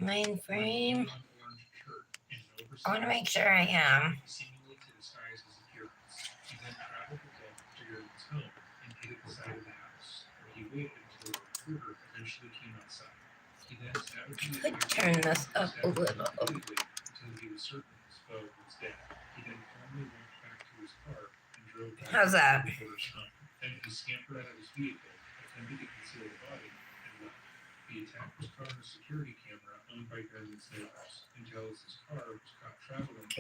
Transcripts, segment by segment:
Mainframe. I want to make sure I am. Could turn this up a little. How's that?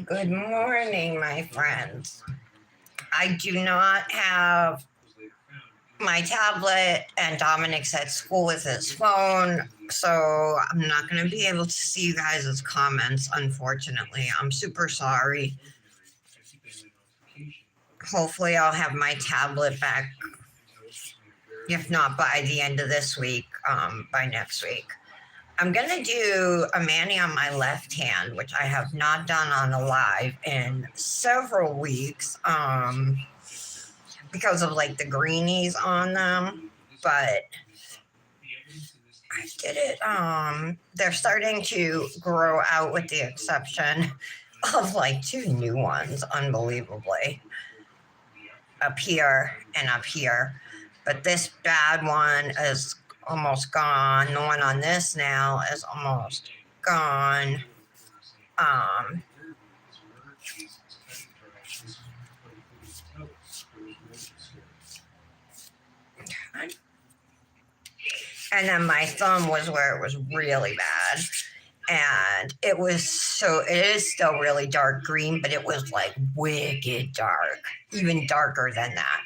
Good morning, my friends. I do not have my tablet, and Dominic's at school with his phone, so I'm not going to be able to see you guys' comments, unfortunately. I'm super sorry. Hopefully, I'll have my tablet back, if not by the end of this week, by next week. I'm going to do a mani on my left hand, which I have not done on a live in several weeks because of like the greenies on them. But I did it. They're starting to grow out with the exception of like 2 new ones, unbelievably. Up here and up here. But this bad one is almost gone. The one on this now is almost gone. And then my thumb was where it was really bad. And it is still really dark green, but it was like wicked dark, even darker than that.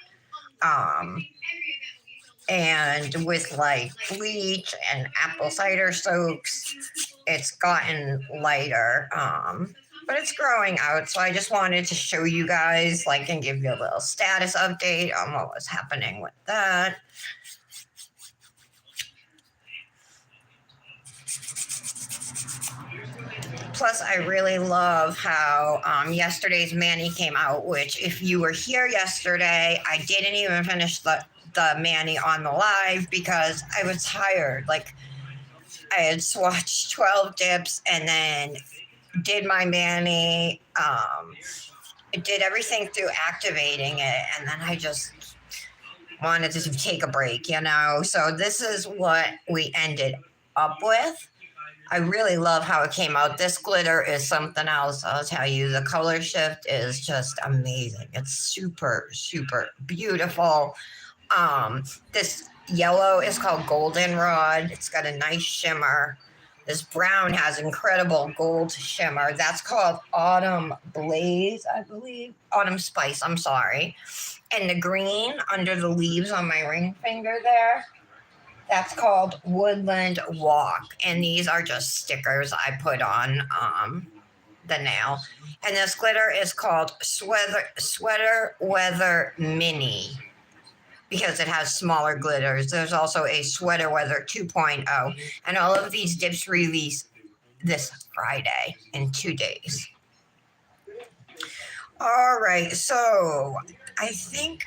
And with like bleach and apple cider soaks, it's gotten lighter. But it's growing out. So I just wanted to show you guys, like, and give you a little status update on what was happening with that. Plus, I really love how yesterday's mani came out, which if you were here yesterday, I didn't even finish the mani on the live because I was tired. Like, I had swatched 12 dips and then did my mani, did everything through activating it, and then I just wanted to take a break, you know? So this is what we ended up with. I really love how it came out. This glitter is something else. I'll tell you, the color shift is just amazing. It's super, super beautiful. This yellow is called Goldenrod. It's got a nice shimmer. This brown has incredible gold shimmer. That's called Autumn Blaze, I believe. Autumn Spice, I'm sorry. And the green under the leaves on my ring finger there, that's called Woodland Walk. And these are just stickers I put on the nail. And this glitter is called Sweater Weather Mini because it has smaller glitters. There's also a Sweater Weather 2.0. And all of these dips release this Friday in 2 days. All right, so I think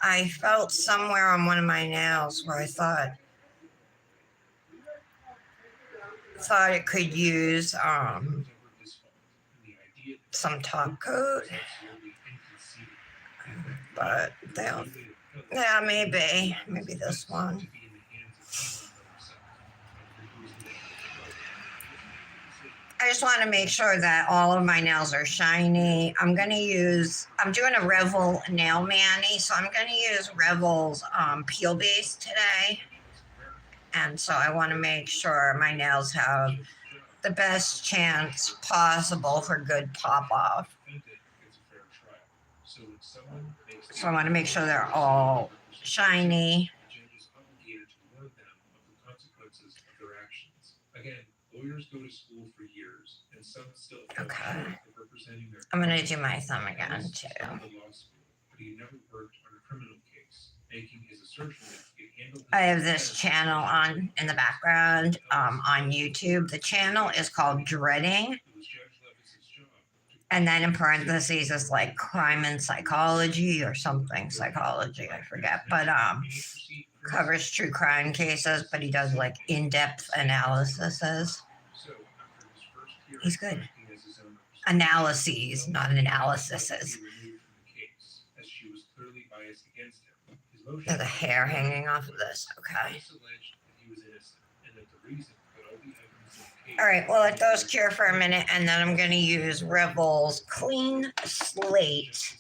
I felt somewhere on one of my nails where I thought it could use some top coat, but maybe this one. I just want to make sure that all of my nails are shiny. I'm doing a Revel nail mani, so I'm going to use Revel's peel base today. And so I want to make sure my nails have the best chance possible for good pop off. So I want to make sure they're all shiny. Okay. I'm going to do my thumb again, too. I have this channel on in the background on YouTube. The channel is called Dreading. And then in parentheses is like crime and psychology or something psychology. I forget. But covers true crime cases, but he does like in-depth analyses. He's good. Analyses, not analyses. There's a hair hanging off of this. Okay. All right, well, let those cure for a minute, and then I'm going to use Revel's Clean Slate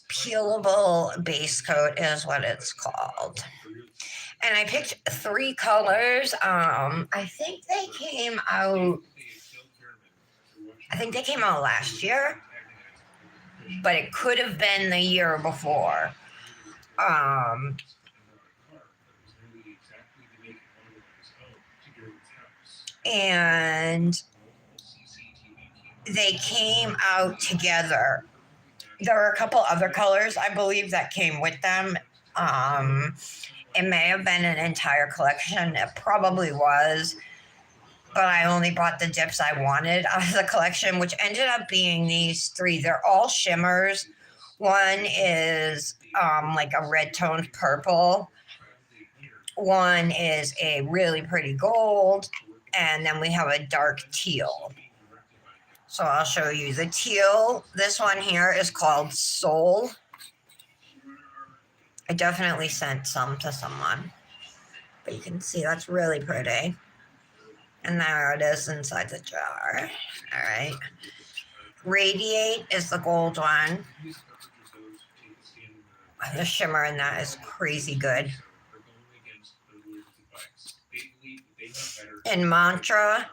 Peelable Base Coat is what it's called. And I picked 3 colors. I think they came out last year, but it could have been the year before. And they came out together. There were a couple other colors, I believe, that came with them. It may have been an entire collection. It probably was. But I only bought the dips I wanted out of the collection, which ended up being these 3. They're all shimmers. One is like a red toned purple. One is a really pretty gold. And then we have a dark teal. So I'll show you the teal. This one here is called Soul. I definitely sent some to someone. But you can see that's really pretty. And there it is inside the jar. All right. Radiate is the gold one. The shimmer in that is crazy good. And Mantra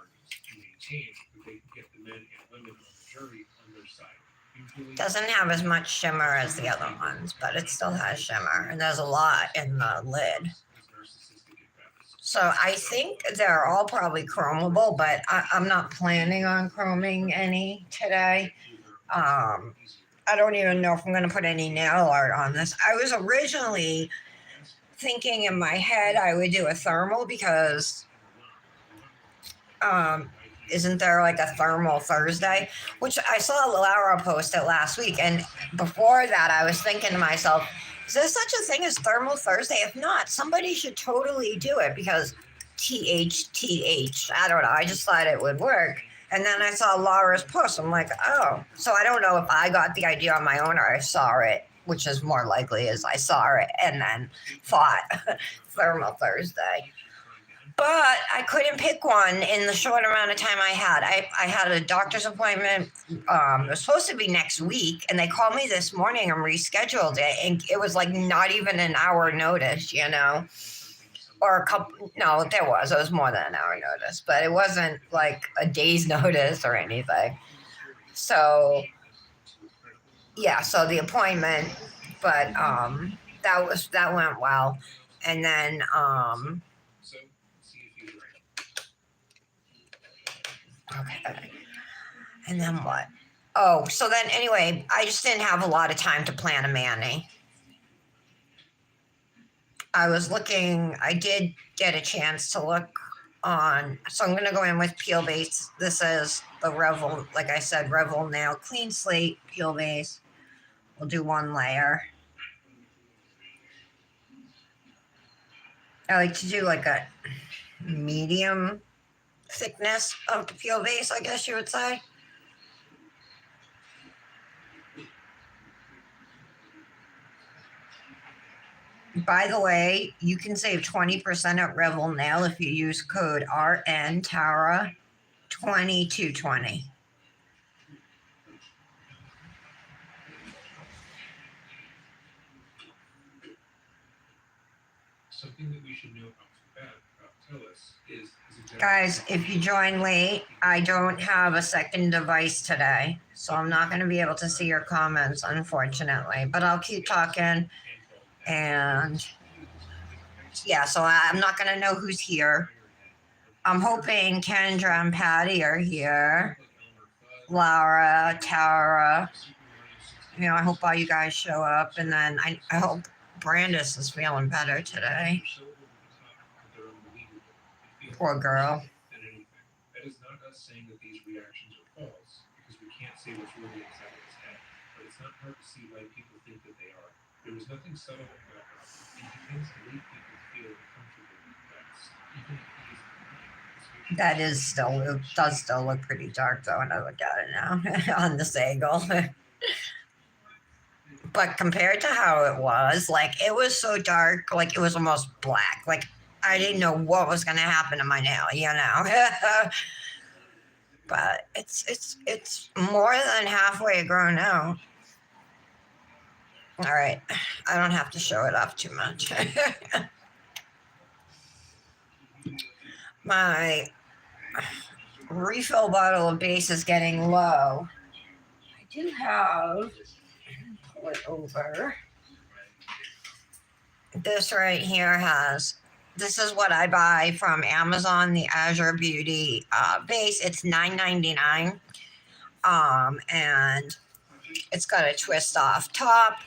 doesn't have as much shimmer as the other ones, but it still has shimmer. And there's a lot in the lid. So I think they're all probably chromable, but I'm not planning on chroming any today. I don't even know if I'm going to put any nail art on this. I was originally thinking in my head I would do a thermal because isn't there like a thermal Thursday? Which I saw Laura post it last week. And before that, I was thinking to myself, is there such a thing as thermal Thursday? If not, somebody should totally do it because THTH. I don't know. I just thought it would work. And then I saw Laura's post. I'm like, oh. So I don't know if I got the idea on my own or I saw it, which is more likely is I saw it and then thought thermal Thursday. But I couldn't pick one in the short amount of time I had. I had a doctor's appointment. It was supposed to be next week, and they called me this morning and rescheduled it. And it was like not even an hour notice, you know, or a couple. No, there was. It was more than an hour notice, but it wasn't like a day's notice or anything. So, yeah. So the appointment, but that went well, and then okay. And then what? Oh, so then anyway, I just didn't have a lot of time to plan a mani. I was looking, I did get a chance to look on, so I'm going to go in with peel base. This is the Revel, like I said, Revel Nail Clean Slate peel base. We'll do 1 layer. I like to do like a medium thickness of the peel base, I guess you would say. By the way, you can save 20% at Revel Nail if you use code RN Tara 2220. Something that we should know about Tillis is guys, if you join late, I don't have a second device today, so I'm not going to be able to see your comments, unfortunately. But I'll keep talking, and yeah, so I'm not going to know who's here. I'm hoping Kendra and Patty are here. Laura, Tara. You know, I hope all you guys show up, and then I hope Brandis is feeling better today. Poor girl. That is not us saying that these reactions are false, because we can't say what's really inside his head. But it's not hard to see why people think that they are. That is still, it does still look pretty dark though when I look at it now on this angle. But compared to how it was, like it was so dark, like it was almost black. Like I didn't know what was going to happen to my nail, you know. But it's more than halfway grown now. All right, I don't have to show it off too much. My refill bottle of base is getting low. I do have, pull it over. This right here has, this is what I buy from Amazon, the Azure Beauty base. It's $9.99. And it's got a twist off top.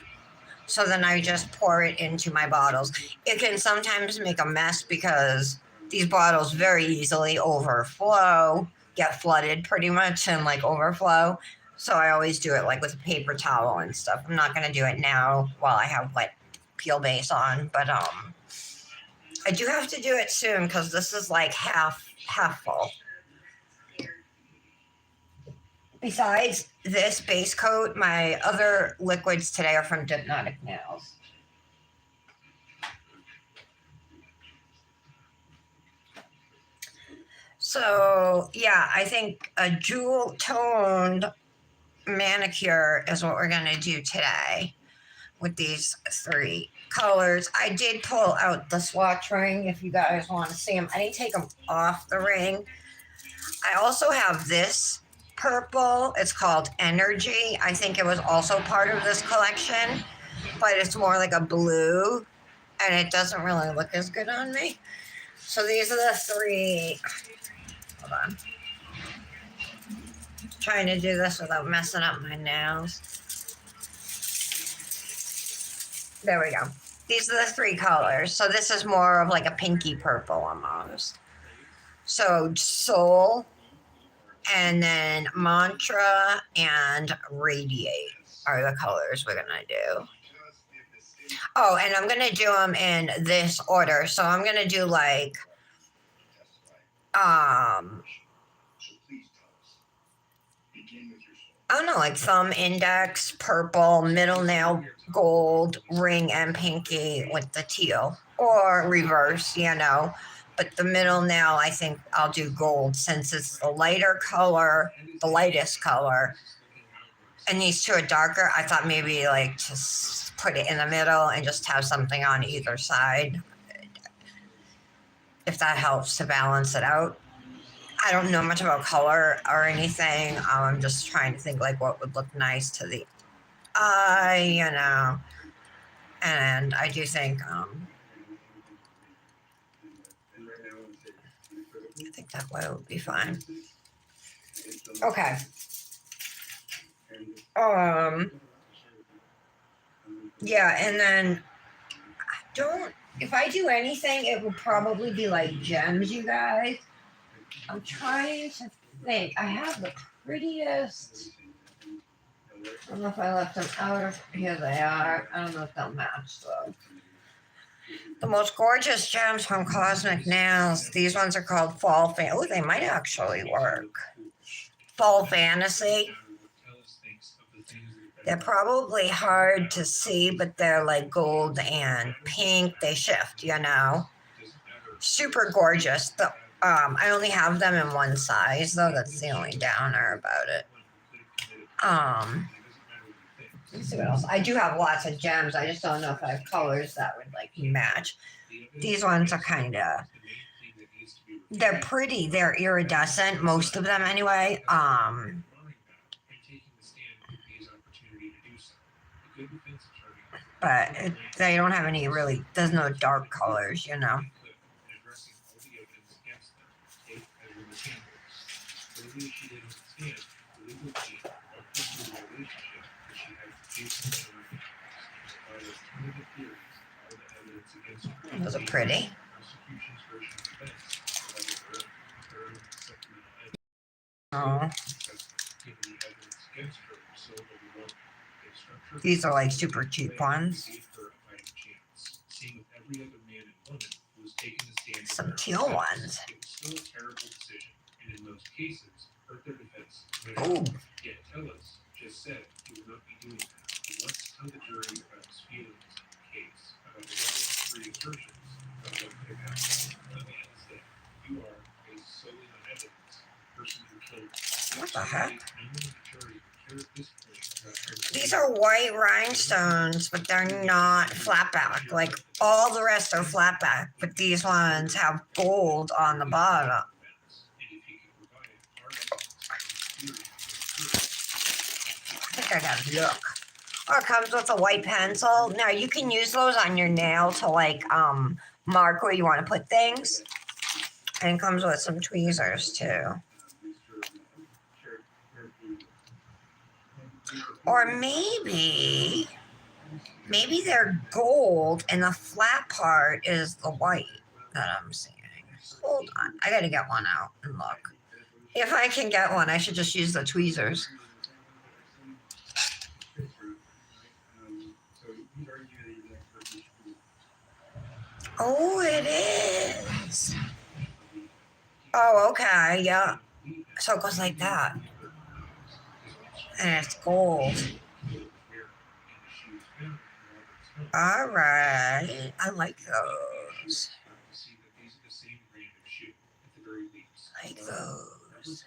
So then I just pour it into my bottles. It can sometimes make a mess because these bottles very easily overflow, get flooded pretty much, and like overflow. So I always do it like with a paper towel and stuff. I'm not going to do it now while I have wet peel base on, but I do have to do it soon because this is like half full. Besides this base coat, my other liquids today are from Hypnotic Nails. So yeah, I think a jewel toned manicure is what we're gonna do today with these three colors. I did pull out the swatch ring if you guys want to see them. I didn't take them off the ring. I also have this purple. It's called Energy. I think it was also part of this collection, but it's more like a blue and it doesn't really look as good on me. So these are the three. Hold on. Trying to do this without messing up my nails. There we go. These are the three colors. So this is more of like a pinky purple almost. So Soul, and then Mantra and Radiate are the colors we're going to do. Oh, and I'm going to do them in this order. So I'm going to do like, I don't know, like thumb, index, purple, middle nail, gold, ring, and pinky with the teal, or reverse, you know. But the middle nail, I think I'll do gold since it's the lighter color, the lightest color. And these two are darker. I thought maybe like just put it in the middle and just have something on either side, if that helps to balance it out. I don't know much about color or anything. I'm just trying to think like what would look nice to the eye, you know. And I do think I think that way would be fine. Okay. Yeah, and then if I do anything, it will probably be like gems, you guys. I'm trying to think. I have the prettiest. I don't know if I left them out of here. They are. I don't know if they'll match though. The most gorgeous gems from Cosmic Nails. These ones are called Fall Fantasy. Oh, they might actually work. Fall Fantasy. They're probably hard to see, but they're like gold and pink. They shift, you know. Super gorgeous. I only have them in one size, though. That's the only downer about it. Let's see what else. I do have lots of gems. I just don't know if I have colors that would like match. These ones are kind of. They're pretty. They're iridescent, most of them anyway. But they don't have any really. There's no dark colors, you know. Those are pretty. Oh. These are like super cheap ones. Some teal ones. Oh. What the heck? These are white rhinestones, but they're not flat back. Like all the rest are flat back, but these ones have gold on the bottom. I think I gotta look. Oh, it comes with a white pencil. Now you can use those on your nail to like mark where you want to put things. And it comes with some tweezers too. Or maybe they're gold and the flat part is the white that I'm seeing. Hold on. I gotta get one out and look. If I can get one, I should just use the tweezers. Oh, it is. Oh, okay. Yeah. So it goes like that. And it's gold. All right. I like those. Like those.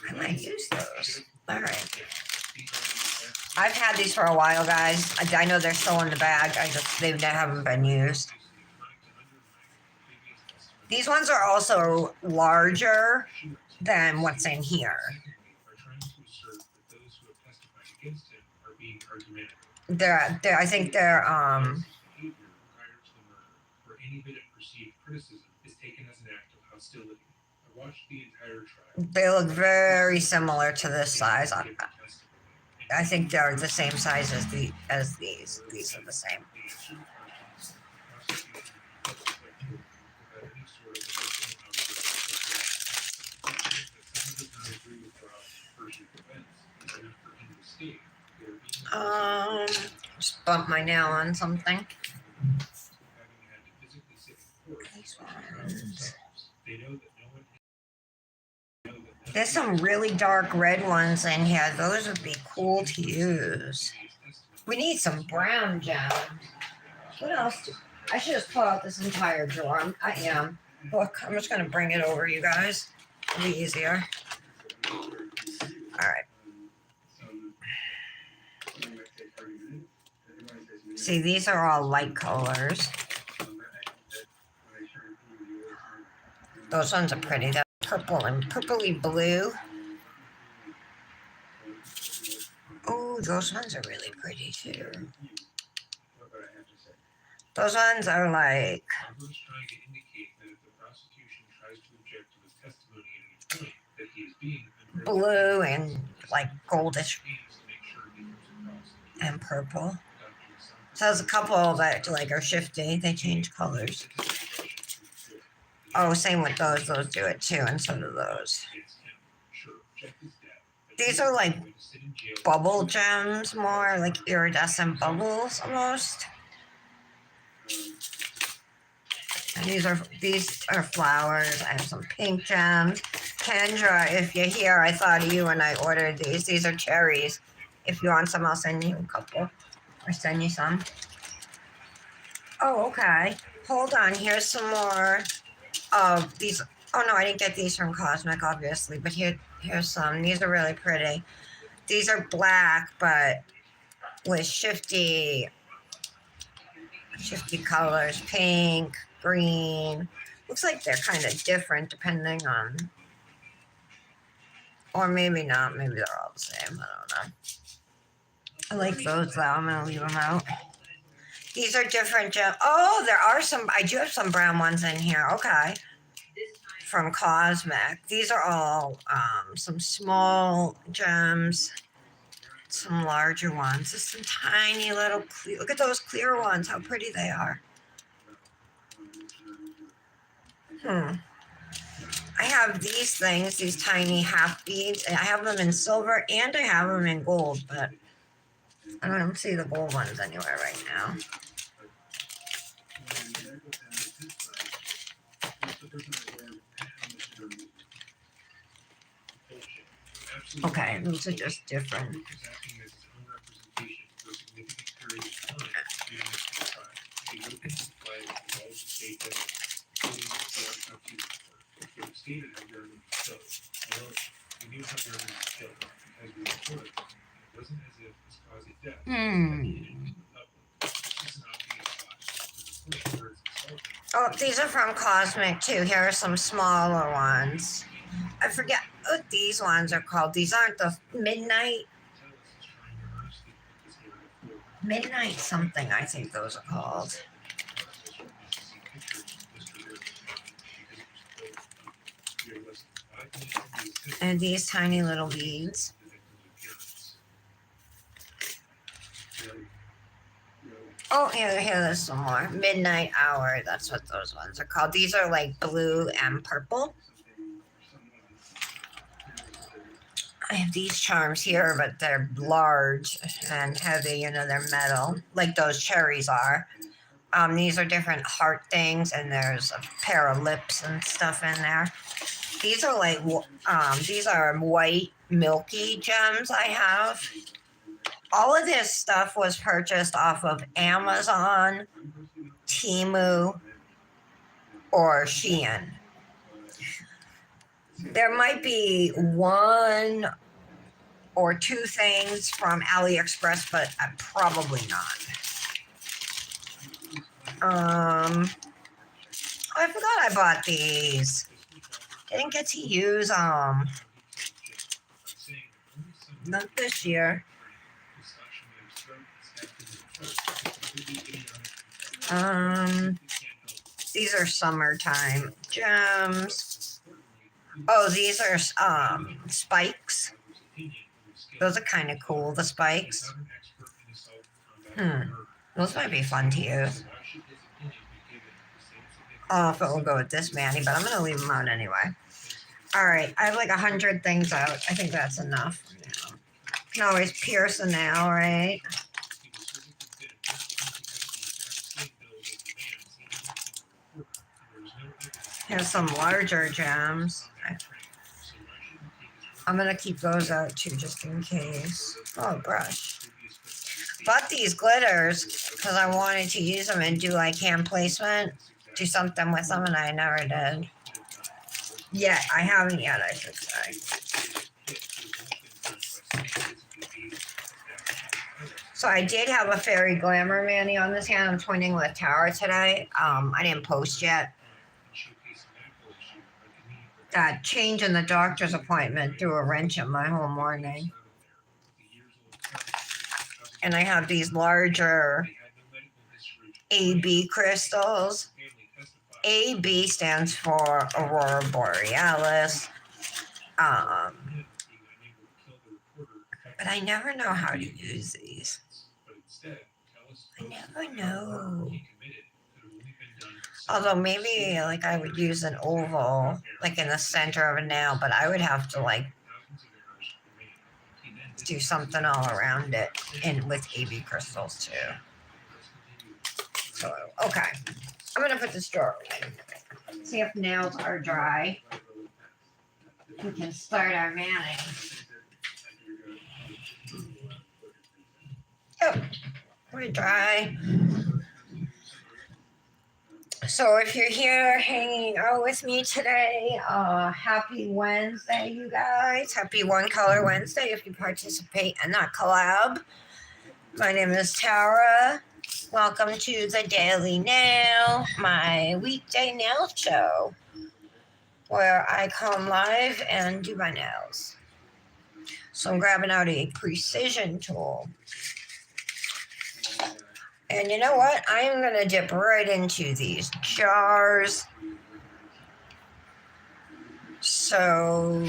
I might use those. All right. I've had these for a while, guys. I know they're still in the bag. They haven't been used. These ones are also larger than what's in here. I think they're they look very similar to this size. I think they're the same size as these. These are the same. Just bump my nail on something. These ones. There's some really dark red ones in here. Those would be cool to use. We need some brown gems. What else? I should just pull out this entire drawer. I am. Look, I'm just going to bring it over, you guys. It'll be easier. All right. See, these are all light colors. Those ones are pretty. They're purple and purpley blue. Oh, those ones are really pretty too. Those ones are like blue and like goldish and purple. So there's a couple that like are shifty. They change colors. Oh, same with those. Those do it too, and so do those. These are like bubble gems, more like iridescent bubbles almost. And these are flowers. I have some pink gems. Kendra, if you're here, I thought of you when I ordered these. These are cherries. If you want some, I'll send you a couple. Or send you some. Oh, okay. Hold on. Here's some more of these. Oh, no, I didn't get these from Cosmic, obviously. But here's some. These are really pretty. These are black, but with shifty colors. Pink, green. Looks like they're kind of different depending on... Or maybe not. Maybe they're all the same. I don't know. I like those, though. I'm going to leave them out. These are different gems. Oh, there are some. I do have some brown ones in here. Okay. From Cosmic. These are all some small gems. Some larger ones. Just some tiny little clear. Look at those clear ones. How pretty they are. I have these things, these tiny half beads. I have them in silver and I have them in gold, but I don't see the gold ones anywhere right now. Okay, these are just different. Oh, these are from Cosmic too. Here are some smaller ones. I forget what these ones are called. These aren't the midnight something, I think those are called. And these tiny little beads. Oh, here's some more. Midnight Hour, that's what those ones are called. These are like blue and purple. I have these charms here, but they're large and heavy, they're metal, like those cherries are. These are different heart things, and there's a pair of lips and stuff in there. These are like, these are white, milky gems I have. All of this stuff was purchased off of Amazon, Temu, or Shein. There might be one or two things from AliExpress, but probably not. I forgot I bought these. Didn't get to use them. Not this year. These are summertime gems. Oh, these are spikes. Those are kind of cool, the spikes. Those might be fun to use. I don't know if it will go with this Manny, but I'm going to leave them out anyway. All right, I have like 100 things out. I think that's enough. You can always pierce a nail, right? Here's some larger gems. I'm going to keep those out too, just in case. Oh, brush. Bought these glitters because I wanted to use them and do like hand placement, do something with them, and I never did. Yet, I haven't yet, I should say. So I did have a fairy glamour Manny on this hand. I'm twinning with Tara today. I didn't post yet. That change in the doctor's appointment threw a wrench in my whole morning. And I have these larger AB crystals. AB stands for Aurora Borealis. But I never know how to use these. I never know. Although maybe like I would use an oval like in the center of a nail, but I would have to like do something all around it and with AB crystals too. So okay. I'm gonna put this drawer away. See if nails are dry. We can start our manning. Yep, we're dry. So if you're here hanging out with me today, happy Wednesday, you guys. Happy One Color Wednesday if you participate in that collab. My name is Tara. Welcome to the Daily Nail, my weekday nail show, where I come live and do my nails. So I'm grabbing out a precision tool. And you know what? I am going to dip right into these jars. So,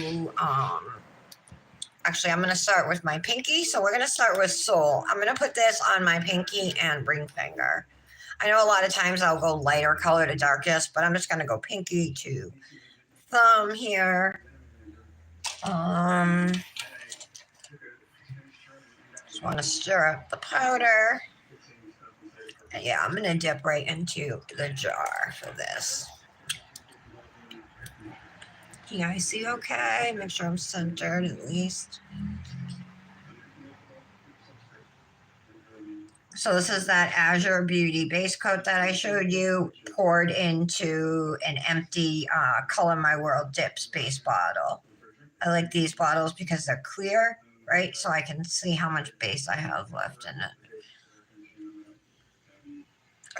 actually, I'm going to start with my pinky. So we're going to start with Soul. I'm going to put this on my pinky and ring finger. I know a lot of times I'll go lighter color to darkest, but I'm just going to go pinky to thumb here. Just want to stir up the powder. Yeah, I'm gonna dip right into the jar for this. Can you guys see okay? Make sure I'm centered at least. So this is that Azure Beauty base coat that I showed you, poured into an empty Color My World dip space bottle. I like these bottles because they're clear, right? So I can see how much base I have left in it.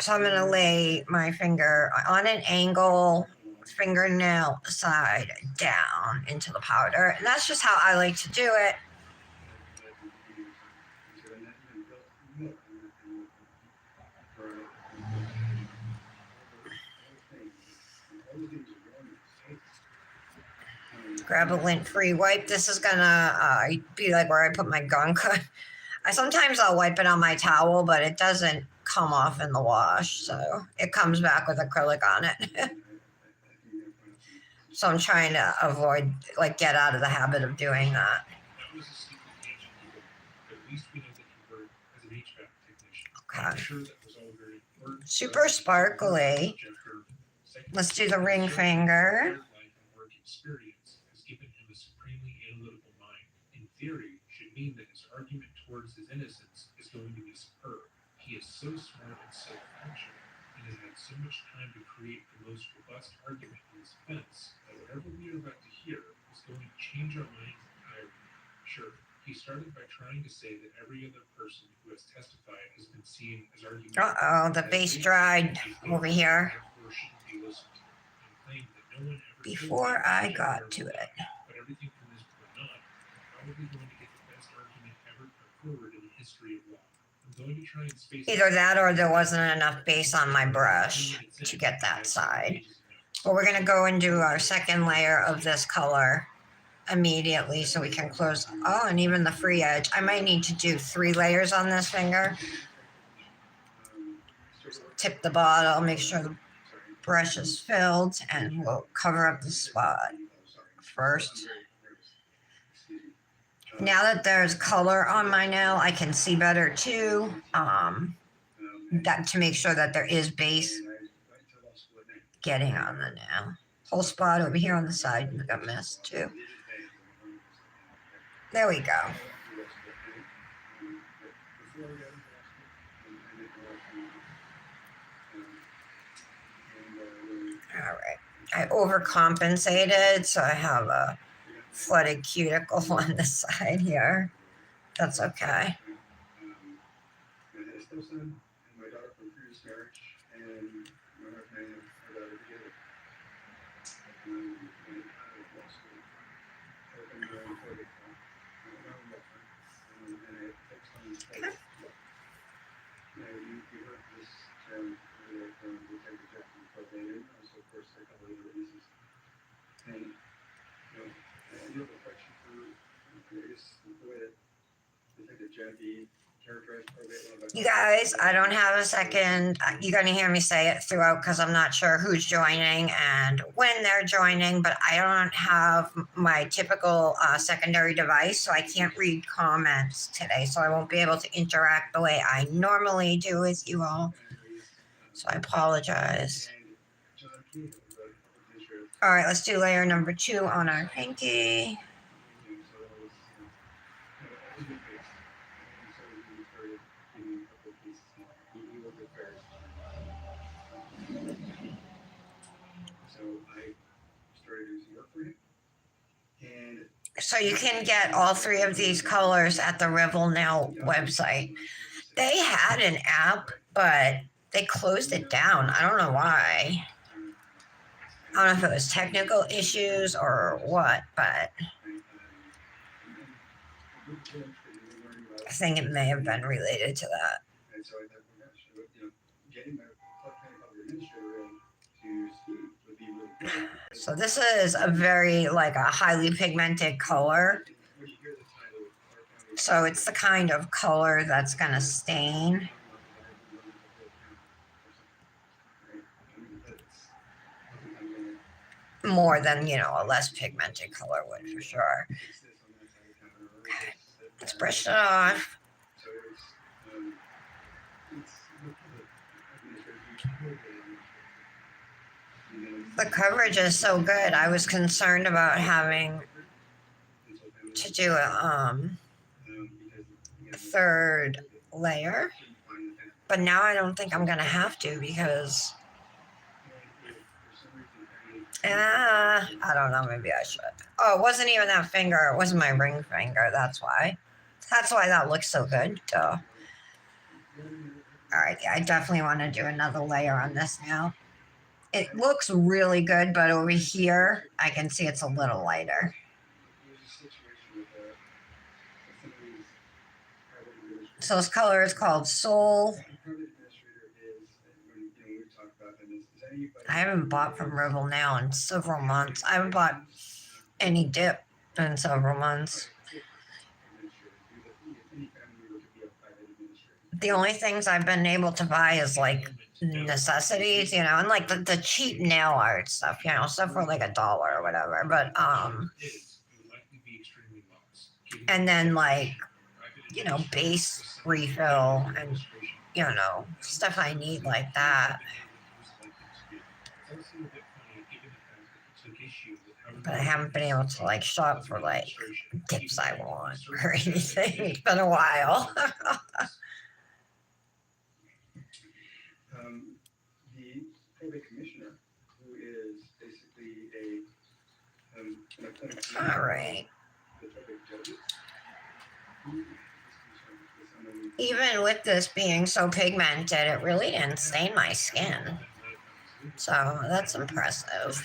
So I'm going to lay my finger on an angle, fingernail side down into the powder. And that's just how I like to do it. Grab a lint-free wipe. This is gonna be like where I put my gunk. I'll wipe it on my towel, but it doesn't come off in the wash, so it comes back with acrylic on it. So I'm trying to avoid, like, get out of the habit of doing that. Okay. Super sparkly. Let's do the ring finger. Theory should mean that his argument towards his innocence is going to be superb. He is so smart and so factual, and has had so much time to create the most robust argument in his defense that whatever we are about to hear is going to change our minds entirely. Sure, he started by trying to say that every other person who has testified has been seen as arguing. The base dried over here. Before I got to it. But everything from this point on, probably going to get the best argument ever put forward in the history of law. I'm going to try and space either that or there wasn't enough base on my brush to get that side. But we're going to go and do our second layer of this color immediately so we can close. Oh, and even the free edge. I might need to do 3 layers on this finger. Tip the bottle, make sure the brush is filled, and we'll cover up the spot first. Now that there's color on my nail, I can see better too. That to make sure that there is base getting on the nail. Whole spot over here on the side got missed too. There we go. All right. I overcompensated, so I have a flooded cuticle on the side here. That's okay. You guys, I don't have a second. You're going to hear me say it throughout because I'm not sure who's joining and when they're joining, but I don't have my typical secondary device, so I can't read comments today, so I won't be able to interact the way I normally do with you all. So I apologize. All right, let's do layer number 2 on our pinky. So you can get all 3 of these colors at the Revel Nail website. They had an app, but they closed it down. I don't know why. I don't know if it was technical issues or what, but I think it may have been related to that. So this is a very, like, a highly pigmented color. So it's the kind of color that's going to stain. More than, a less pigmented color would, for sure. Okay. Let's brush it off. The coverage is so good. I was concerned about having to do a third layer, but now I don't think I'm gonna have to because I don't know, maybe I should. Oh, it wasn't even that finger, it wasn't my ring finger, that's why that looks so good. Duh. All right, yeah, I definitely want to do another layer on this now. It looks really good, but over here I can see it's a little lighter. So this color is called Soul. I haven't bought from Revel now in several months. I haven't bought any dip in several months. The only things I've been able to buy is like necessities, you know, and like the cheap nail art stuff, you know, stuff for like $1 or whatever. But and then like, you know, base refill and, you know, stuff I need like that. But I haven't been able to like shop for like dips I want or anything. It's been a while. The probate commissioner, who is basically All right. Even with this being so pigmented, it really didn't stain my skin. So that's impressive.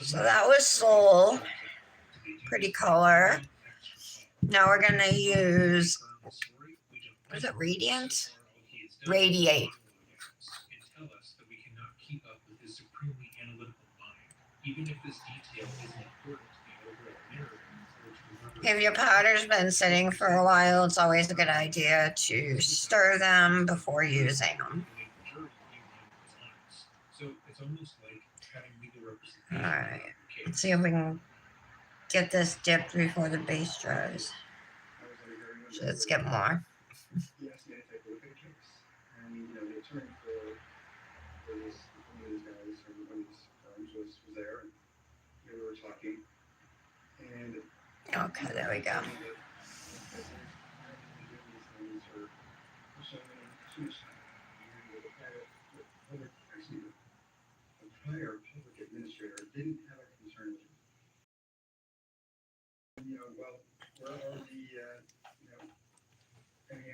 So that was Soul. Pretty color. Now we're going to use, was it Radiant? Radiate. If your powder's been sitting for a while, it's always a good idea to stir them before using them. Alright, let's see if we can get this dipped before the base dries. So let's get more. Okay, there we go. Prior public administrator didn't have a concern with it. You know, well, where are the, you know,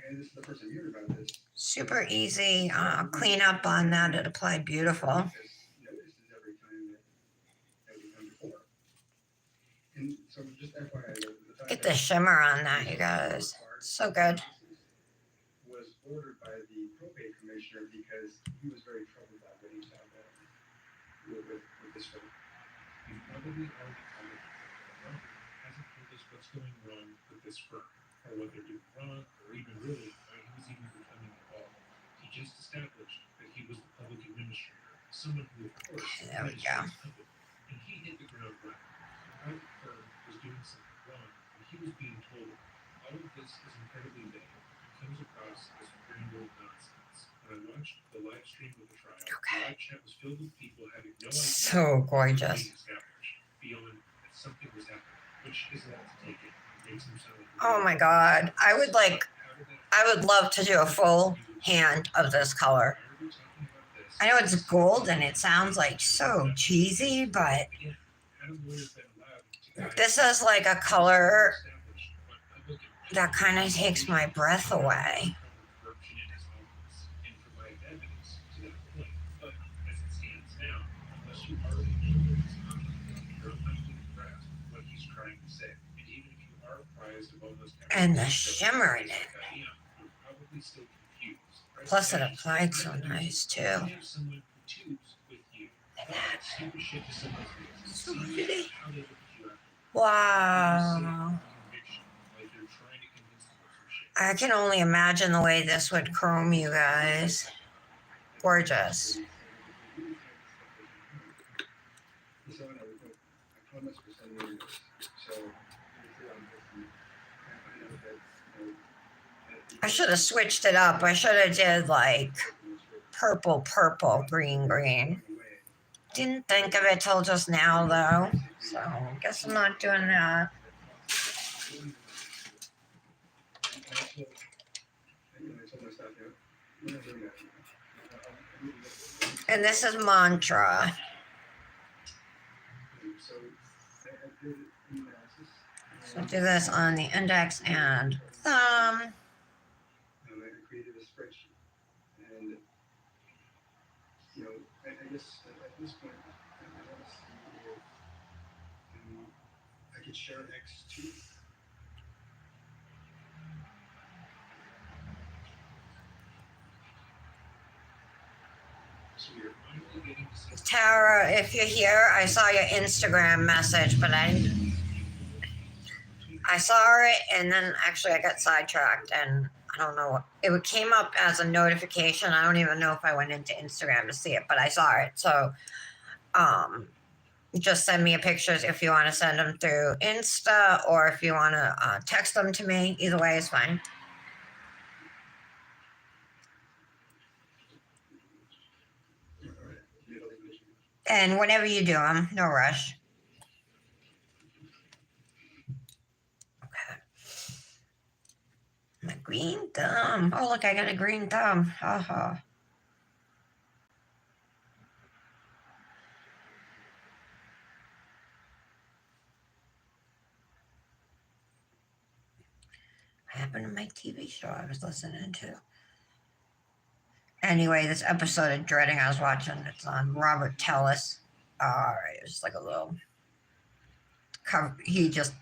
and this is the first I'm hearing about this. Super easy clean up on that. It applied beautiful. Notices every time that we come before. And so just FYI, get the shimmer on that, you guys. So good. Was ordered by the probate commissioner because he was very troubled about what he saw with this film. You probably already commented that hasn't told us what's going wrong with this firm, or what they're doing wrong, or even really why he was even becoming involved. He just established that he was the public administrator, someone who, of course, there we go. And he hit the ground running. How the firm was doing something wrong, and he was being told all of this is incredibly vague and comes across as grand old nonsense. When I watched the live stream of the trial, the live chat was filled with people having no idea. So gorgeous. Beyond that something was happening, which is a lot to take in. Oh my God. I would love to do a full hand of this color. I know it's gold and it sounds like so cheesy, but this is like a color that kind of takes my breath away. And the shimmer in it. Plus it applied so nice too. So pretty. Wow. I can only imagine the way this would chrome, you guys. Gorgeous. I should have switched it up. I should have did like purple, purple, green, green. Didn't think of it till just now though. So I guess I'm not doing that. And this is Mantra. So do this on the index and thumb. I created a spreadsheet, and I guess at this point, I want to see if I could share X2. Tara, if you're here, I saw your Instagram message, but I saw it and then actually I got sidetracked and I don't know. It came up as a notification. I don't even know if I went into Instagram to see it, but I saw it. So just send me pictures if you want to send them through Insta or if you want to text them to me. Either way is fine. And whenever you do them, no rush. Okay. My green thumb. Oh, look, I got a green thumb. Haha. What happened to my TV show I was listening to? Anyway, this episode of Dreading I was watching, it's on Robert Tellis. It's like a little. He just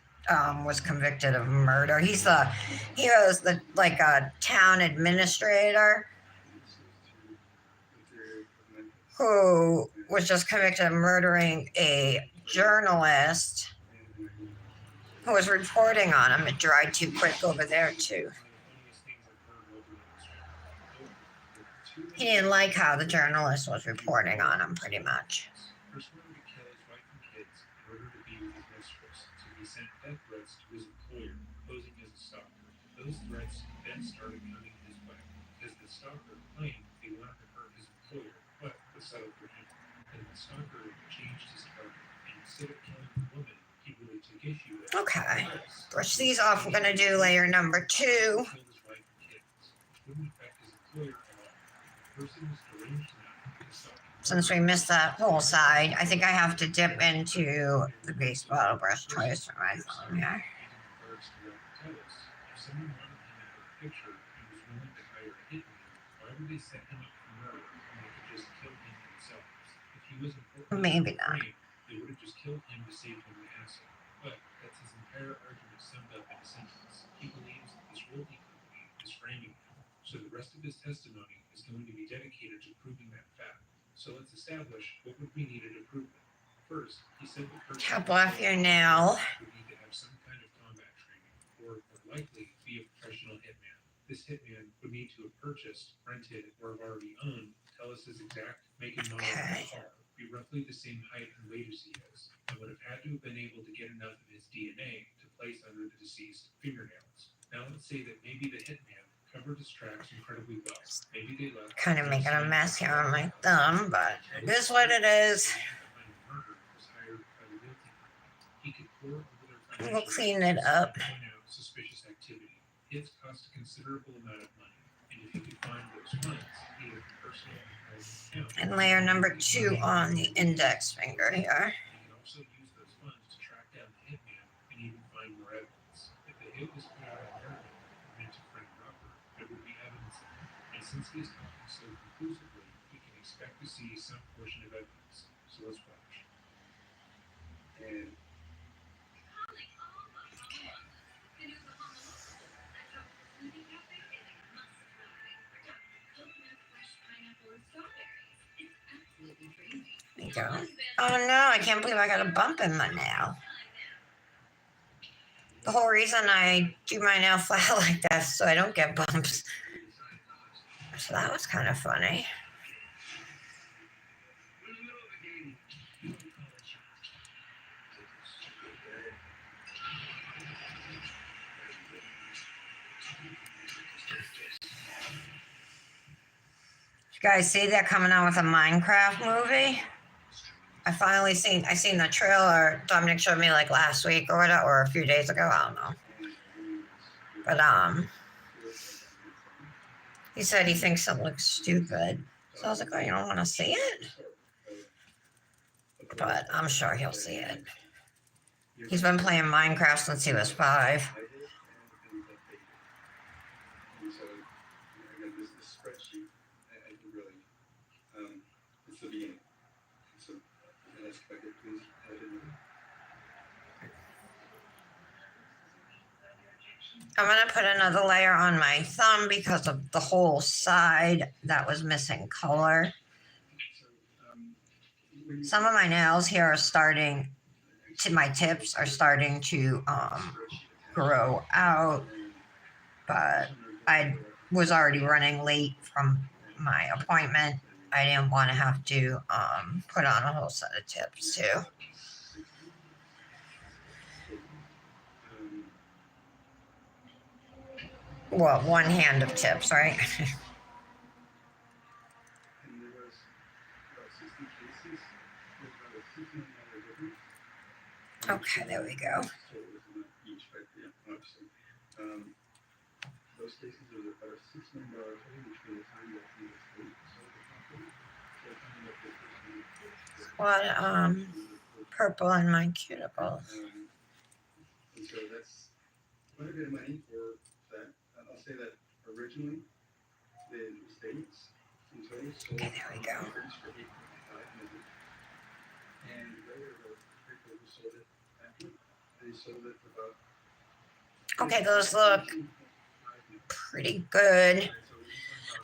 was convicted of murder. He was the like a town administrator who was just convicted of murdering a journalist who was reporting on him. It dried too quick over there too. He didn't like how the journalist was reporting on him, pretty much. Those threats then started coming his way, because the stalker claimed he wanted to hurt his employer, but was settled for him. And the stalker changed his target, and instead of killing the woman, he really took issue with. Okay, brush these off. We're gonna do layer number 2. Since we missed that whole side, I think I have to dip into the base bottle brush twice for my thumb here. Maybe not. They would have just killed him to save him the hassle. But that's his entire argument summed up in a sentence. He believes this royalty company is framing him. So the rest of his testimony is going to be dedicated to proving that fact. So let's establish what would be needed to prove it. First, he said the person Top off your nail. would need to have some kind of combat training, or more likely be a professional hitman. This hitman would need to have purchased, rented, or have already owned Tellis's exact make and model of the car, be roughly the same height and weight as he is, and would have had to have been able to get enough of his DNA to place under the deceased fingernails. Now let's say that maybe the hitman covered his tracks incredibly well. Maybe they left. Kind of making a mess here on my thumb, but it is what it is. We'll clean it up. Suspicious activity. It's cost a considerable amount of money, and if you could find those funds, either personal or and layer number 2 on the index finger here. You can also use those funds to track down the hitman and even find more evidence. If the hit was put out on Revel meant to Frank Roper, there would be evidence there. And since he's talking so conclusively, we can expect to see some portion of evidence. So let's watch. And There you go. Oh no, I can't believe I got a bump in my nail. The whole reason I do my nail flat like that is so I don't get bumps. So that was kind of funny. You guys see they're coming out with a Minecraft movie? I seen the trailer. Dominic showed me like last week or whatever, or a few days ago. I don't know. But he said he thinks it looks stupid. So I was like, oh, you don't want to see it? But I'm sure he'll see it. He's been playing Minecraft since he was 5. I'm going to put another layer on my thumb because of the whole side that was missing color. Some of my nails here are starting to, my tips are starting to grow out, but I was already running late from my appointment. I didn't want to have to put on a whole set of tips too. Well, one hand of tips, right? Okay, there we go. What purple in my cuticles. Okay, there we go. Okay, those look pretty good,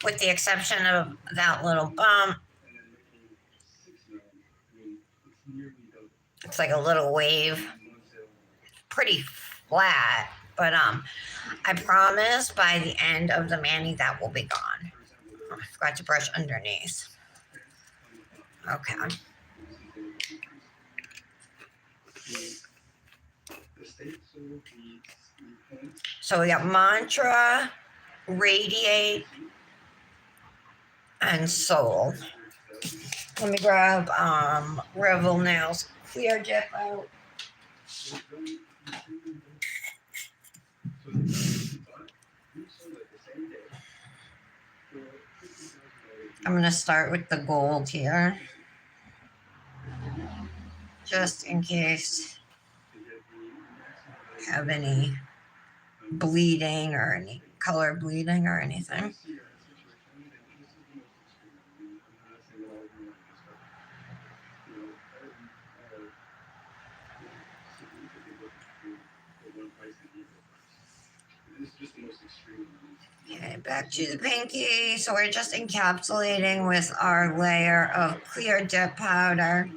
with the exception of that little bump. It's like a little wave. Pretty flat, but I promise by the end of the mani that will be gone. Oh, I forgot to brush underneath. Okay. So we got Mantra, Radiate, and Soul. Let me grab Revel Nails Clear Dip out. I'm going to start with the gold here, just in case you have any bleeding or any color bleeding or anything. Okay, back to the pinky. So we're just encapsulating with our layer of clear dip powder.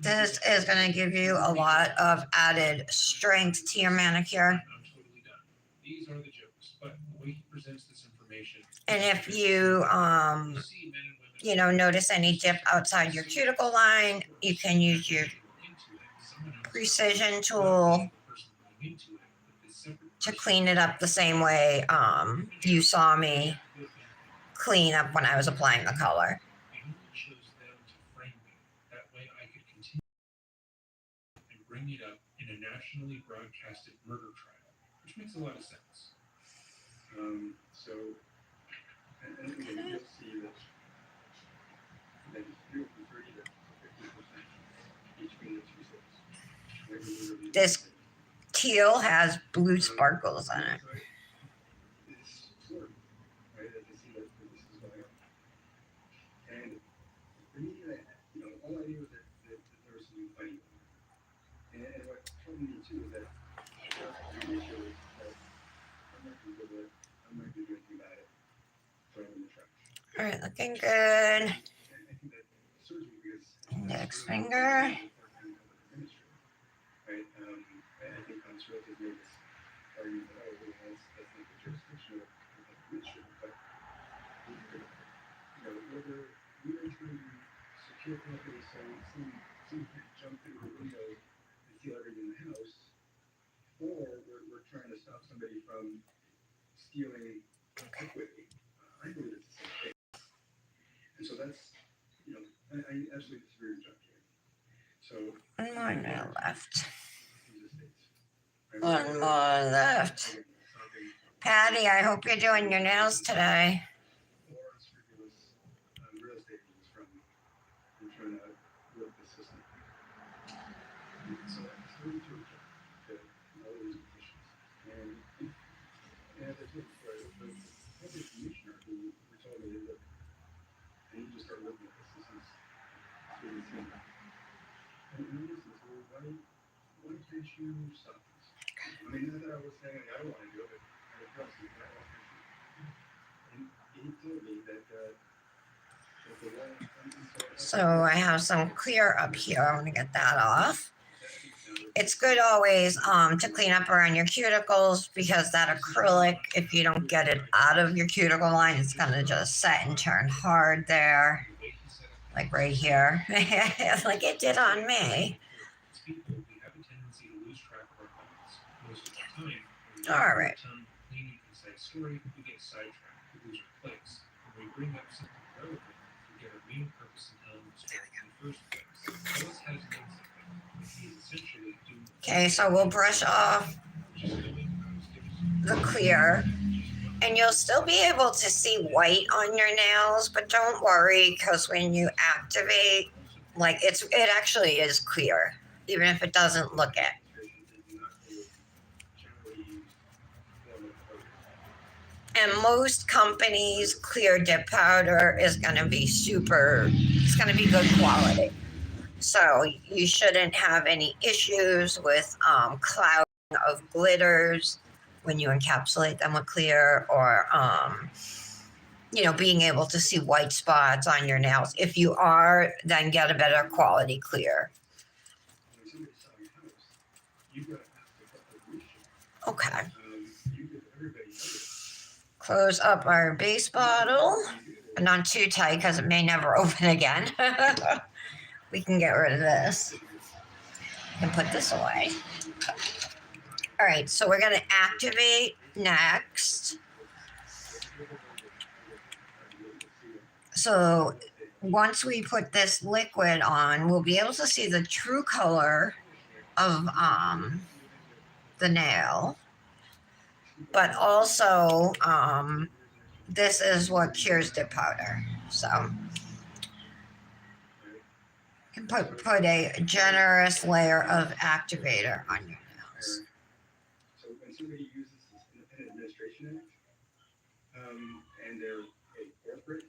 This is going to give you a lot of added strength to your manicure. These are the jokes, but the way he presents this information. And if you notice any dip outside your cuticle line, you can use your precision tool to clean it up the same way you saw me clean up when I was applying the color. Bring it up in a nationally broadcasted murder trial, which makes a lot of sense. And you'll see that it's 30 to 50% between the two sets. This teal has blue sparkles in it. And for me, all I knew was that there was something funny. And what told me too is that the issue is that I'm not going to do it. I'm not going to do anything about it. Throw it in the trash. All right, looking good. Index finger. Right. I think Consuelo has made this argument that that's not the jurisdiction of the administrator, but whether we're trying to secure property so some can't jump through the window and steal everything in the house, or we're trying to stop somebody from stealing equity. I believe it's the same thing. And so that's, I absolutely disagree with John Kerry. So one more left. these estates. One more left. Patty, I hope you're doing your nails today. Or unscrupulous real estate agents from trying to work the system. And so it's really to object to all of these petitions. And as I said before, the public commissioner who told me that, look, I need to start looking at this. This is insane. And I listened to her, why can't you stop this? I mean, not that I was saying I don't want to do it, but I trust you, but why can't you? And he told me that the law. So I have some clear up here. I'm gonna get that off. It's good always to clean up around your cuticles because that acrylic, if you don't get it out of your cuticle line, it's gonna just set and turn hard there, like right here, like it did on me. All right. Okay, so we'll brush off the clear, and you'll still be able to see white on your nails, but don't worry, because when you activate, like it actually is clear, even if it doesn't look it. And most companies' clear dip powder is going to be it's going to be good quality. So you shouldn't have any issues with clouding of glitters when you encapsulate them with clear, or being able to see white spots on your nails. If you are, then get a better quality clear. Okay. Close up our base bottle, but not too tight because it may never open again. We can get rid of this and put this away. All right, so we're going to activate next. So once we put this liquid on, we'll be able to see the true color of the nail. But also, this is what cures dip powder. So you can put a generous layer of activator on your nails. So when somebody uses this Independent Administration Act, and they're a corporate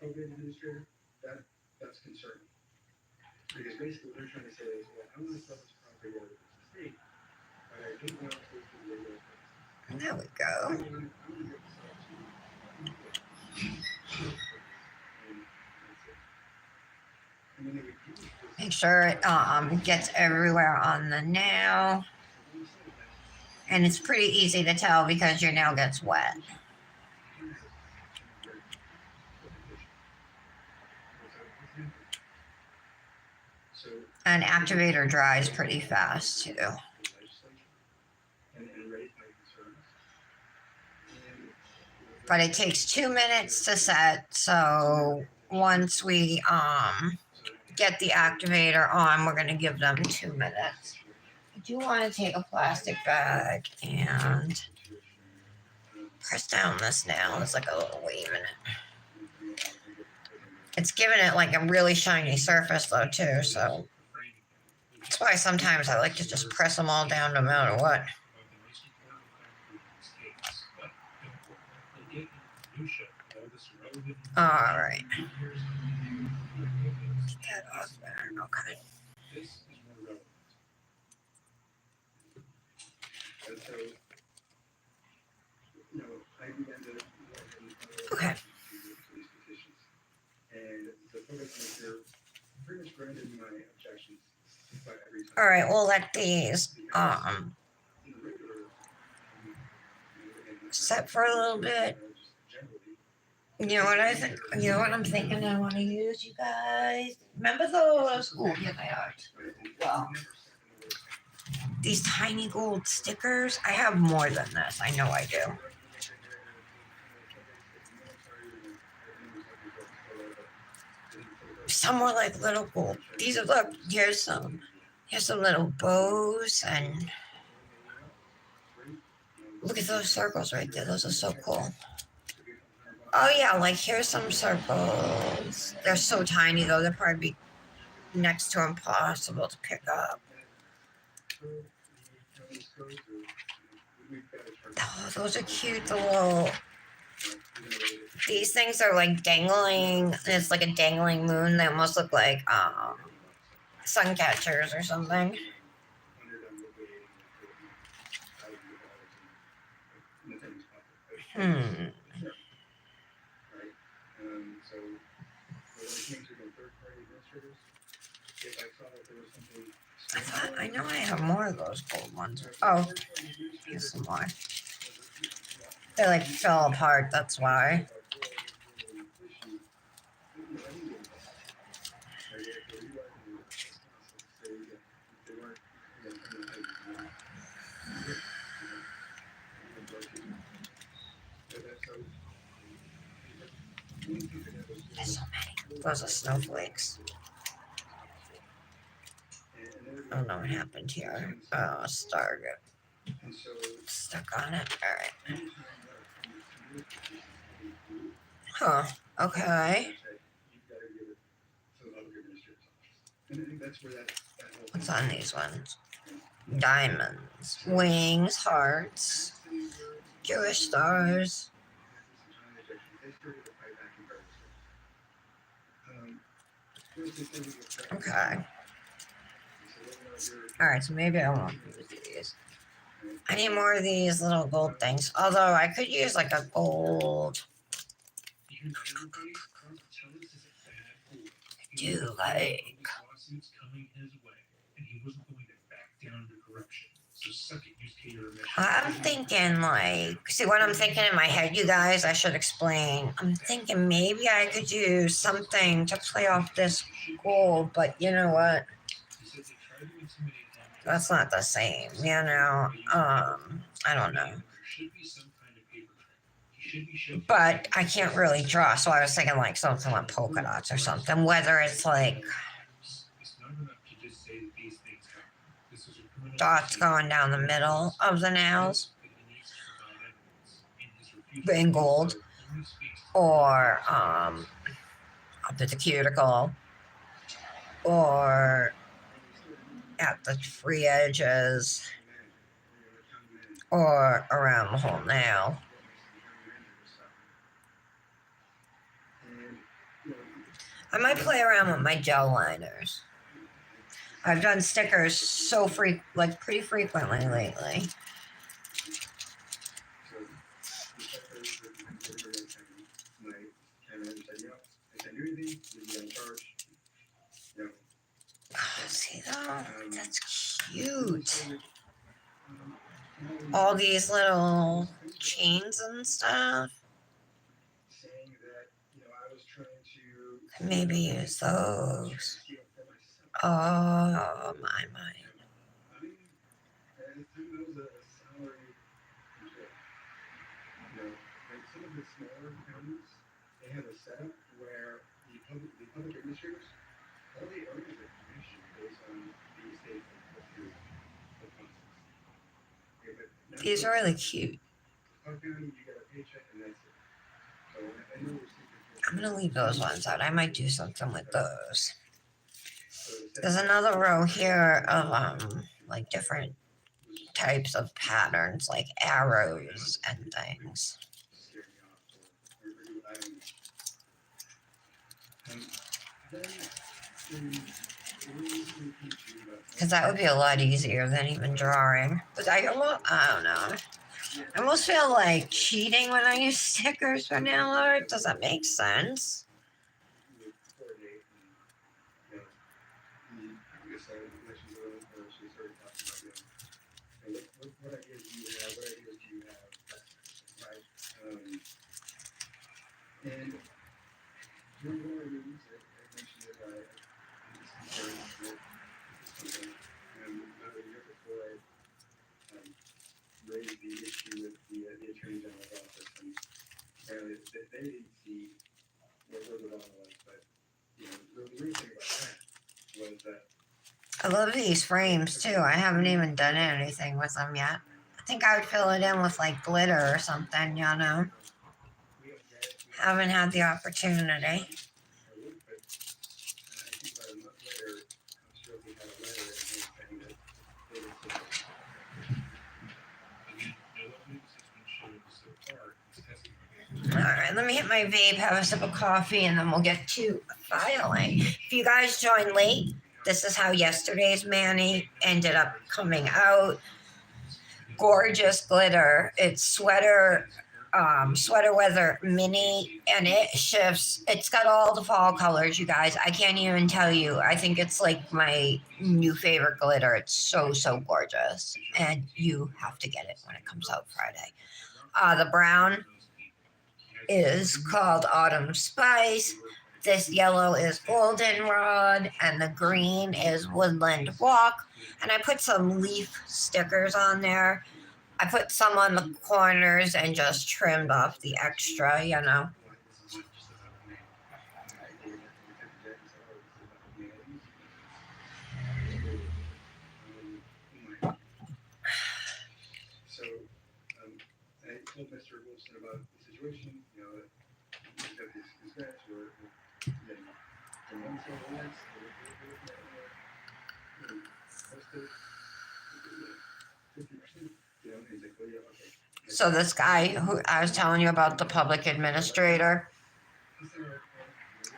probate administrator, that's concerning. Because basically what they're trying to say is, well, I want to sell this property out of this estate, but I don't want to go through the legal process. There we go. Make sure it gets everywhere on the nail. And it's pretty easy to tell because your nail gets wet. And activator dries pretty fast too. But it takes 2 minutes to set, so once we get the activator on, we're going to give them 2 minutes. I do want to take a plastic bag and press down this nail. It's like a little wave in it. It's giving it like a really shiny surface though too, so that's why sometimes I like to just press them all down no matter what. All right. Get that off there. Okay. Okay. All right, we'll let these set for a little bit. You know what I think? You know what I'm thinking I want to use, you guys? Remember those? Oh, yeah, they are. Well, these tiny gold stickers. I have more than this. I know I do. some more like little gold. These are, look, here's some little bows, and look at those circles right there. Those are so cool. Oh yeah, like here's some circles. They're so tiny though. They're probably next to impossible to pick up. Oh, those are cute. The little, these things are like dangling. It's like a dangling moon. They almost look like sun catchers or something. Hmm. I know I have more of those gold ones. Oh, here's some more. They like fell apart, that's why. There's so many. Those are snowflakes. I don't know what happened here. Oh, Stargate. Stuck on it. Alright. Huh. Okay. What's on these ones? Diamonds. Wings. Hearts. Jewish stars. Okay. Alright, so maybe I won't use these. I need more of these little gold things. Although I could use like a gold. Do like. I'm thinking like, see what I'm thinking in my head, you guys, I should explain. I'm thinking maybe I could do something to play off this gold, but you know what? That's not the same, you know? I don't know. But I can't really draw, so I was thinking like something like polka dots or something, whether it's like dots going down the middle of the nails in gold, or up at the cuticle, or at the free edges, or around the whole nail. I might play around with my gel liners. I've done stickers pretty frequently lately. Oh, see that? That's cute. All these little chains and stuff. Maybe use those. Oh, my. These are really cute. I'm going to leave those ones out. I might do something with those. There's another row here of like different types of patterns, like arrows and things. Because that would be a lot easier than even drawing. But I don't know. I almost feel like cheating when I use stickers for nail art. Does that make sense? love these frames too. I haven't even done anything with them yet. I think I would fill it in with like glitter or something, you know. Haven't had the opportunity. I would, but I think about a month later, I'm sure we had a letter in here saying that it was supposed Again, no evidence has been shown so far in this testimony. All right, let me hit my vape, have a sip of coffee, and then we'll get to filing. If you guys joined late, this is how yesterday's Manny ended up coming out. Gorgeous glitter. It's sweater weather mini, and it shifts. It's got all the fall colors, you guys. I can't even tell you. I think it's like my new favorite glitter. It's so gorgeous, and you have to get it when it comes out Friday. The brown is called Autumn Spice. This yellow is Goldenrod, and the green is Woodland Walk. And I put some leaf stickers on there. I put some on the corners and just trimmed off the extra, you know. So, I told Mr. Wilson about the situation, you know, he's got this scratch or then and one said, well, that's posted 50%, you know, and he's like, oh yeah, okay. So this guy who I was telling you about, the public administrator,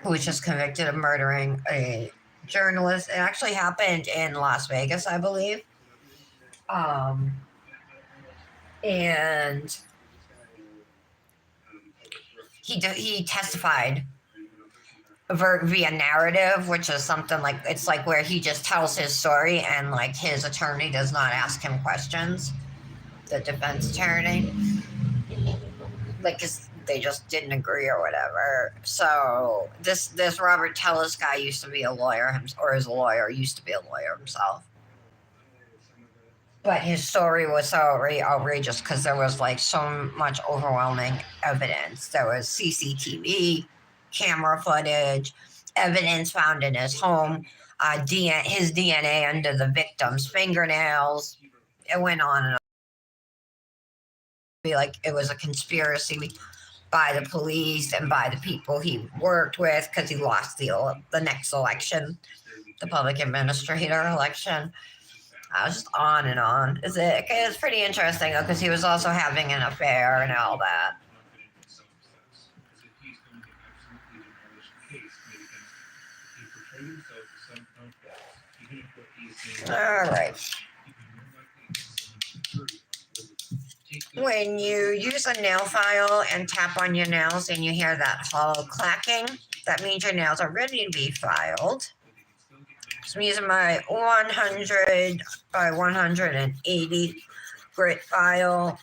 who was just convicted of murdering a journalist. It actually happened in Las Vegas, I believe. And he testified via narrative, which is something like, it's like where he just tells his story and like his attorney does not ask him questions, the defense attorney, like 'cause they just didn't agree or whatever. So this Robert Tellis guy used to be a lawyer, or is a lawyer, used to be a lawyer himself. But his story was so outrageous because there was like so much overwhelming evidence. There was CCTV, camera footage, evidence found in his home, his DNA under the victim's fingernails. It went on and on. Like it was a conspiracy by the police and by the people he worked with, because he lost the next election, the public administrator election. I was just on and on. It's pretty interesting though, because he was also having an affair and all that. All right. When you use a nail file and tap on your nails and you hear that hollow clacking, that means your nails are ready to be filed. So I'm using my 100 by 180 grit file.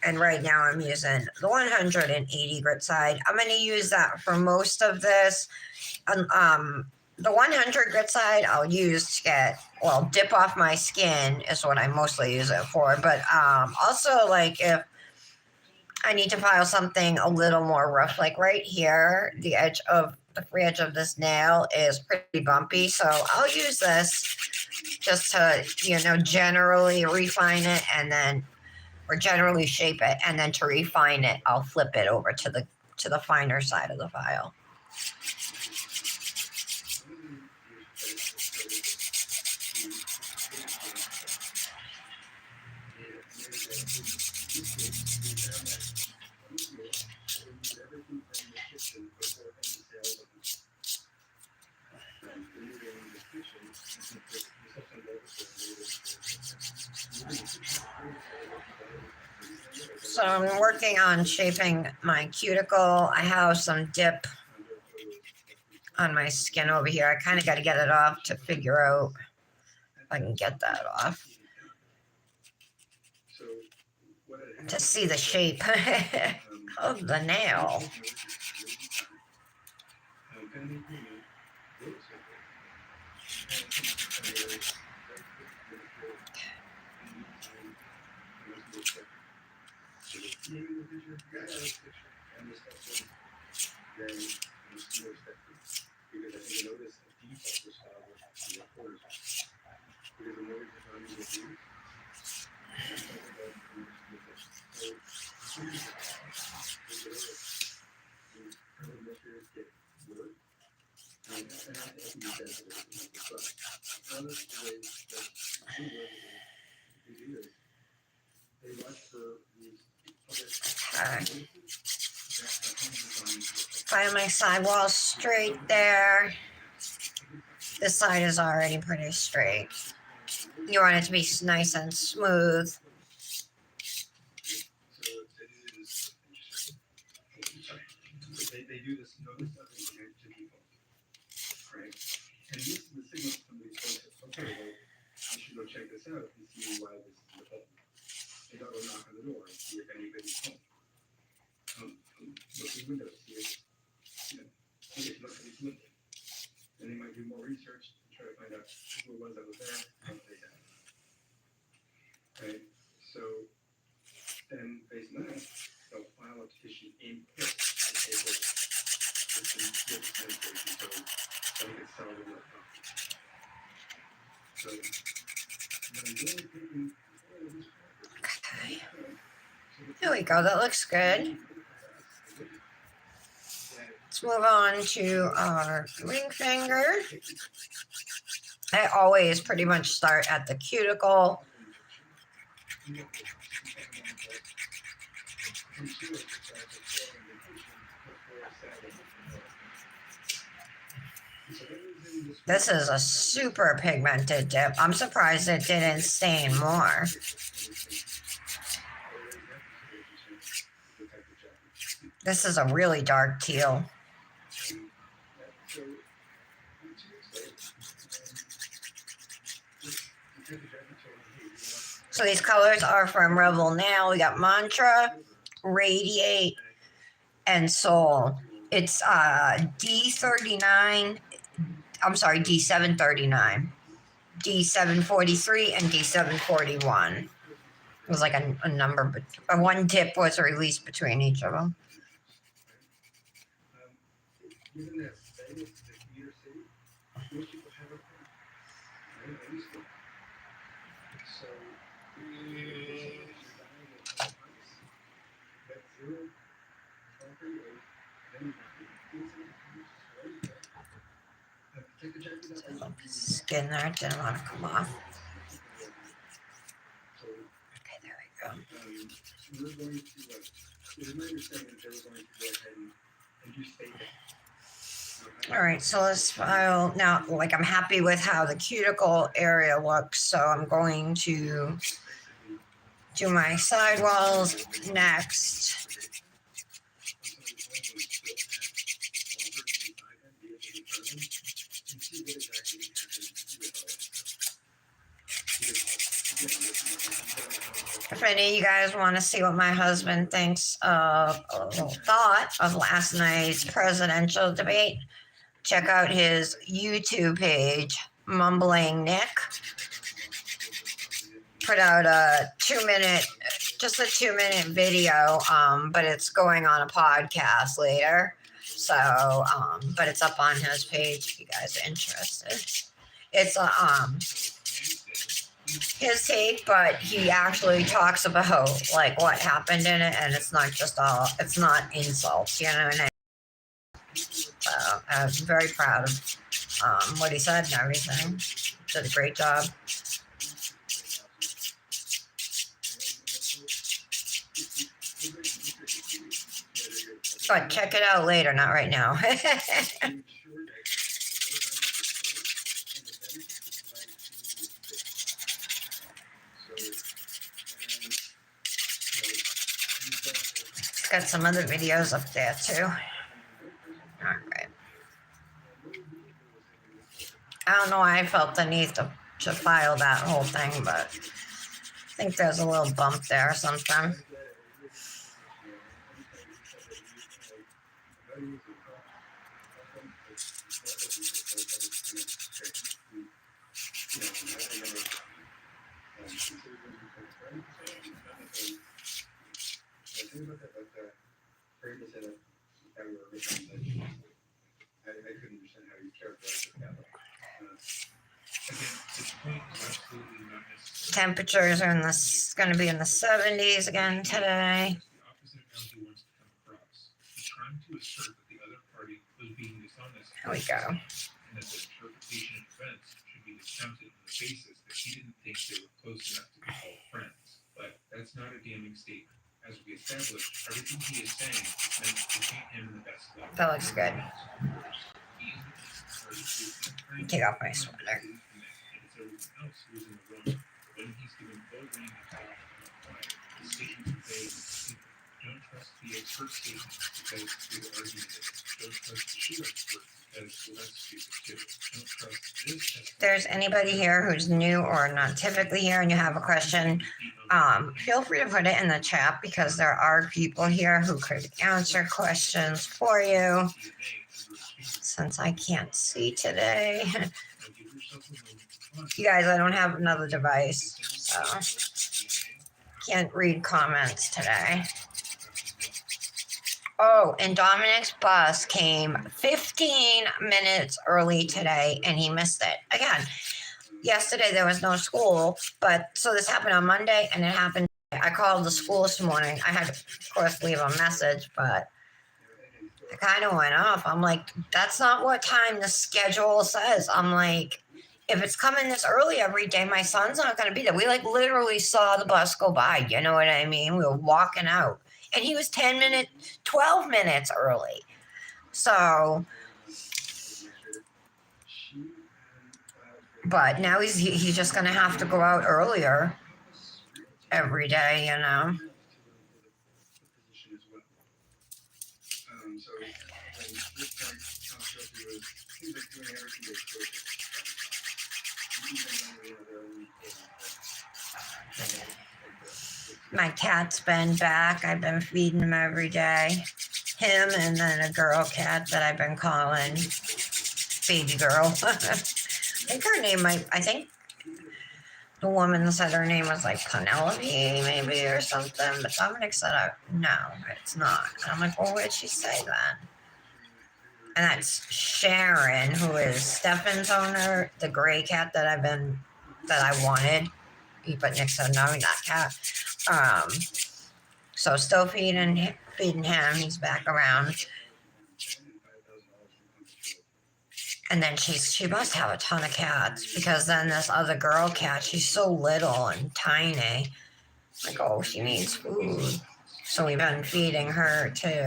And right now I'm using the 180 grit side. I'm going to use that for most of this. The 100 grit side I'll use to dip off my skin is what I mostly use it for. But also, like, if I need to file something a little more rough, like right here, the free edge of this nail is pretty bumpy. So I'll use this just to, generally refine it or generally shape it. And then to refine it, I'll flip it over to the finer side of the file. So I'm working on shaping my cuticle. I have some dip on my skin over here. I kind of got to get it off to figure out if I can get that off to see the shape of the nail. for these other Okay. that the home design Find my sidewall straight there. This side is already pretty straight. You want it to be nice and smooth. So it is interesting. They do this, notice that they connect to people, right? And this is the signal to somebody says, okay, well, you should go check this out and see why this is the problem. They got to knock on the door and see if anybody's home. Look in the windows, see if, see if nobody's living. Then they might do more research and try to find out who it was that was there and what they had. Right? So then based on that, they'll file a petition in court to say that it's been good administration, so they can sell the real property. So when I'm really thinking, oh, this property. Okay. There we go. That looks good. Let's move on to our ring finger. I always pretty much start at the cuticle. This is a super pigmented dip. I'm surprised it didn't stain more. This is a really dark teal. So these colors are from Revel now. We got Mantra, Radiate, and Soul. It's D739, D743 and D741. It was like a number, but one tip was released between each of them. Given that Vegas is a commuter city, most people have a car. Right? At least one. So, that zero concrete or any take the jacket out. Skin there didn't want to come off. So, Okay, there we go. we're going to, it was my understanding that they were going to go ahead and do state that. All right, so let's file now. Like, I'm happy with how the cuticle area looks, so I'm going to do my sidewalls next. If any of you guys want to see what my husband thinks of, thought of last night's presidential debate, check out his YouTube page, Mumbling Nick. Put out a 2-minute, just a 2-minute video, but it's going on a podcast later. So, but it's up on his page if you guys are interested. It's his take, but he actually talks about like what happened in it, and it's not just it's not insults, you know what I mean? So I was very proud of what he said and everything. Did a great job. But check it out later, not right now. It's got some other videos up there too. All right. I don't know why I felt the need to file that whole thing, but I think there's a little bump there or something. I couldn't understand how you characterize it that way. Again, this point is absolutely not necessary. Temperatures are going to be in the 70s again today. The opposite of how he wants to come across. He's trying to assert that the other party was being dishonest. Here we go. And that the interpretation of events should be discounted on the basis that he didn't think they were close enough to be called friends. But That's not a damning statement. As we established, everything he is saying is meant to paint him in the best light. That looks good. He is the innocent party who is being kind Take off my and sweater. and it's everyone else who is in the wrong. When he's given full reign to talk about why, his statements are vague and simple. Don't trust the expert statement because they will argue with it. Don't trust the shoe expert because well, that's stupid too. Don't trust this expert. If there's anybody here who's new or not typically here and you have a question, feel free to put it in the chat because there are people here who could answer questions for you. Since I can't see today. You guys, I don't have another device, so can't read comments today. Oh, and Dominic's bus came 15 minutes early today and he missed it. Again, yesterday there was no school, but so this happened on Monday and it happened. I called the school this morning. I had to, of course, leave a message, but I kind of went off. I'm like, that's not what time the schedule says. I'm like, if it's coming this early every day, my son's not going to be there. We like literally saw the bus go by. You know what I mean? We were walking out and he was 12 minutes early. So, but now he's just going to have to go out earlier every day, you know. My cat's been back. I've been feeding him every day. Him and then a girl cat that I've been calling baby girl. I think her name I think the woman said her name was like Penelope maybe or something, but Dominic said, no, it's not. And I'm like, well, where'd she say that? And that's Sharon, who is Stefan's owner, the gray cat that I wanted. But Nick said, no, not cat. So still feeding him. He's back around. And then she must have a ton of cats because then this other girl cat, she's so little and tiny. Like, oh, she needs food. So we've been feeding her too.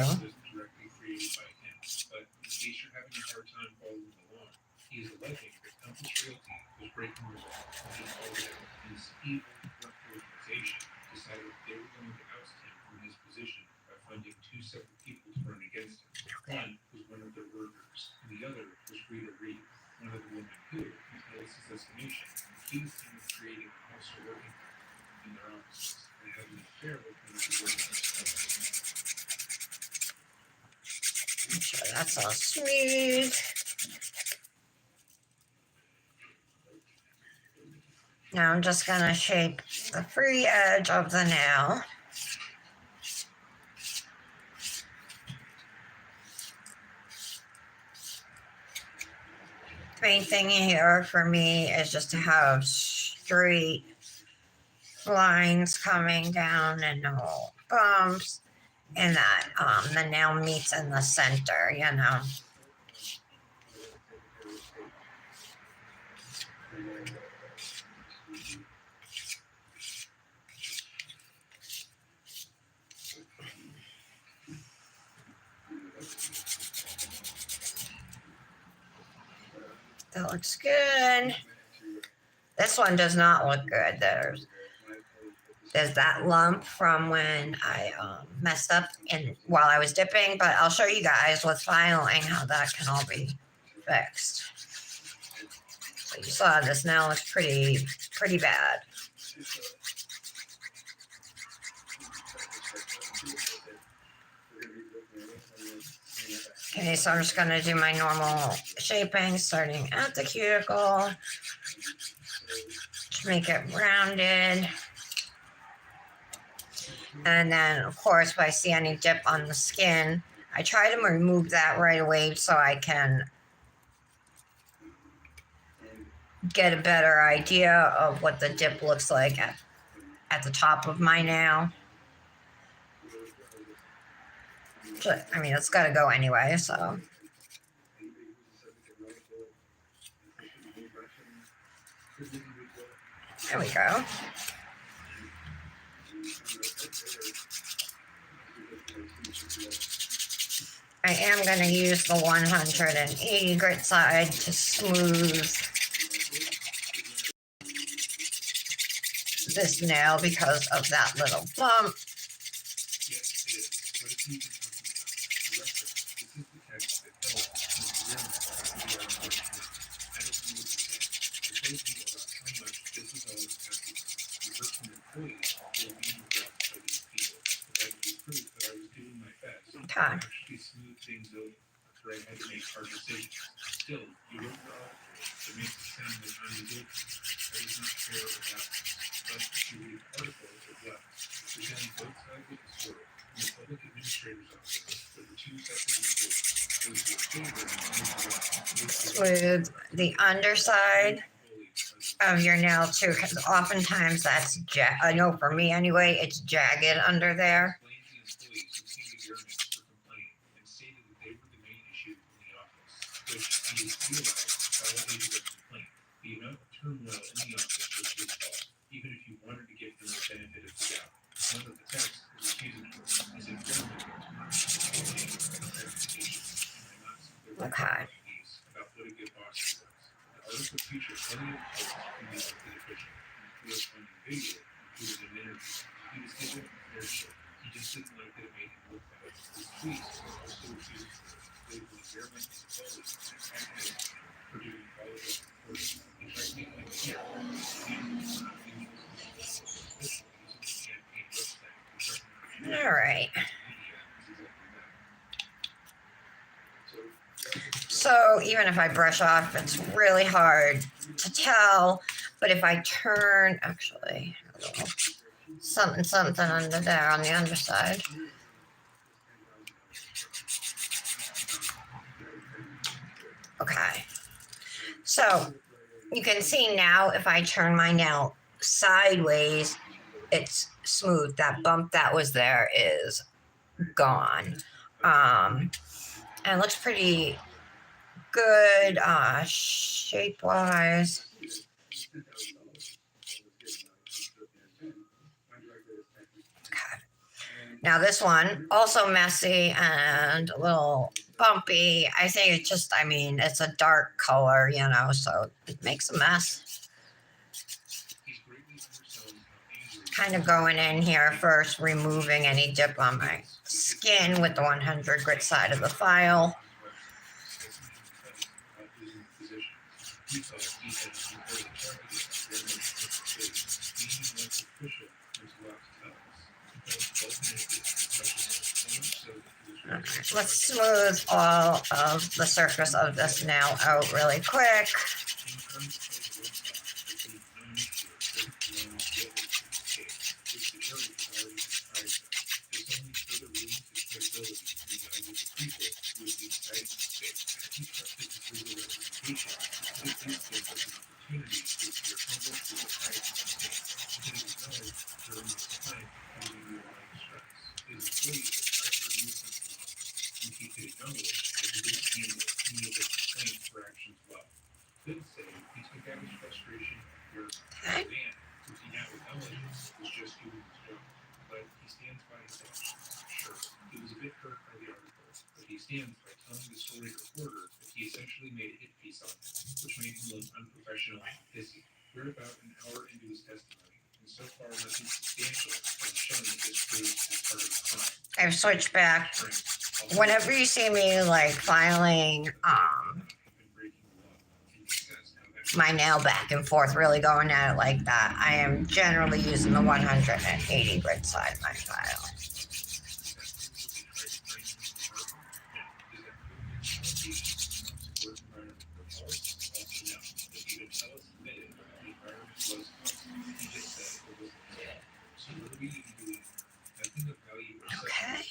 He is alleging that Compass Realty was breaking the law and his evil corrupt organization decided they were going to oust him from his position by funding two separate people to run against him. One was one of their workers, and the other was Rita Reed, one of the women who, in Ellis's estimation, accused him of creating a hostile working in their offices and having an affair with one of the workers. Make sure that's all smooth. Now I'm just going to shape the free edge of the nail. The main thing here for me is just to have straight lines coming down and no bumps, and that the nail meets in the center, you know. That looks good. This one does not look good. There's that lump from when I messed up while I was dipping, but I'll show you guys with filing how that can all be fixed. So you saw this now looks pretty bad. Okay, so I'm just going to do my normal shaping, starting at the cuticle to make it rounded. And then, of course, if I see any dip on the skin, I try to remove that right away so I can get a better idea of what the dip looks like at the top of my nail. I mean, it's got to go anyway, so. There we go. I am going to use the 180 grit side to smooth this nail because of that little bump. Yes, it is. But it's even talking about the reference. This is the text that tells us the I don't know what to say. I told you about how much this is all that's happening. You heard from employees who are being harassed by these people. That would be proof that I was doing my best to actually smooth things over, where I had to make hard decisions. Still, you wrote the article that makes it sound like I'm the guilty. I was not fair about it. But if you read the article as well, presenting both sides of the story from the public administrator's office with the two separate employees. Those who are favored Smooth the underside of your nail too, because oftentimes that's I know for me anyway, it's jagged under there. The amount of turmoil in the office was his fault, even if you wanted to give him the benefit of the doubt. One of the texts is accusing him as if Okay. about what a good boss he was. The article features plenty of quotes from the elected official, and the corresponding video included an interview. He was given a fair shake. He just didn't like that it made him look bad. His tweets were also accusing him of political impairment and quality for doing quality reporting. He tried to make it clear that he was not being using the campaign website. All right. So even if I brush off, it's really hard to tell. But if I turn, actually, a little something under there on the underside. Okay. So you can see now if I turn my nail sideways, it's smooth. That bump that was there is gone. And it looks pretty good shape wise. Okay. Now this one also messy and a little bumpy. I think it's just, I mean, it's a dark color, you know, so it makes a mess. Kind of going in here first, removing any dip on my skin with the 100 grit side of the file. Let's smooth all of the surface of this nail out really quick. Okay. He was a bit hurt by the article, but he stands by telling the story reporter that he essentially made a hit piece on him, which made him look unprofessional and pissy. We're about an hour into his testimony, and so far nothing substantial has shown that this proves to be part of the crime. I've switched back. Whenever you see me like filing my nail back and forth, really going at it like that, I am generally using the 180 grit side of my file. Okay.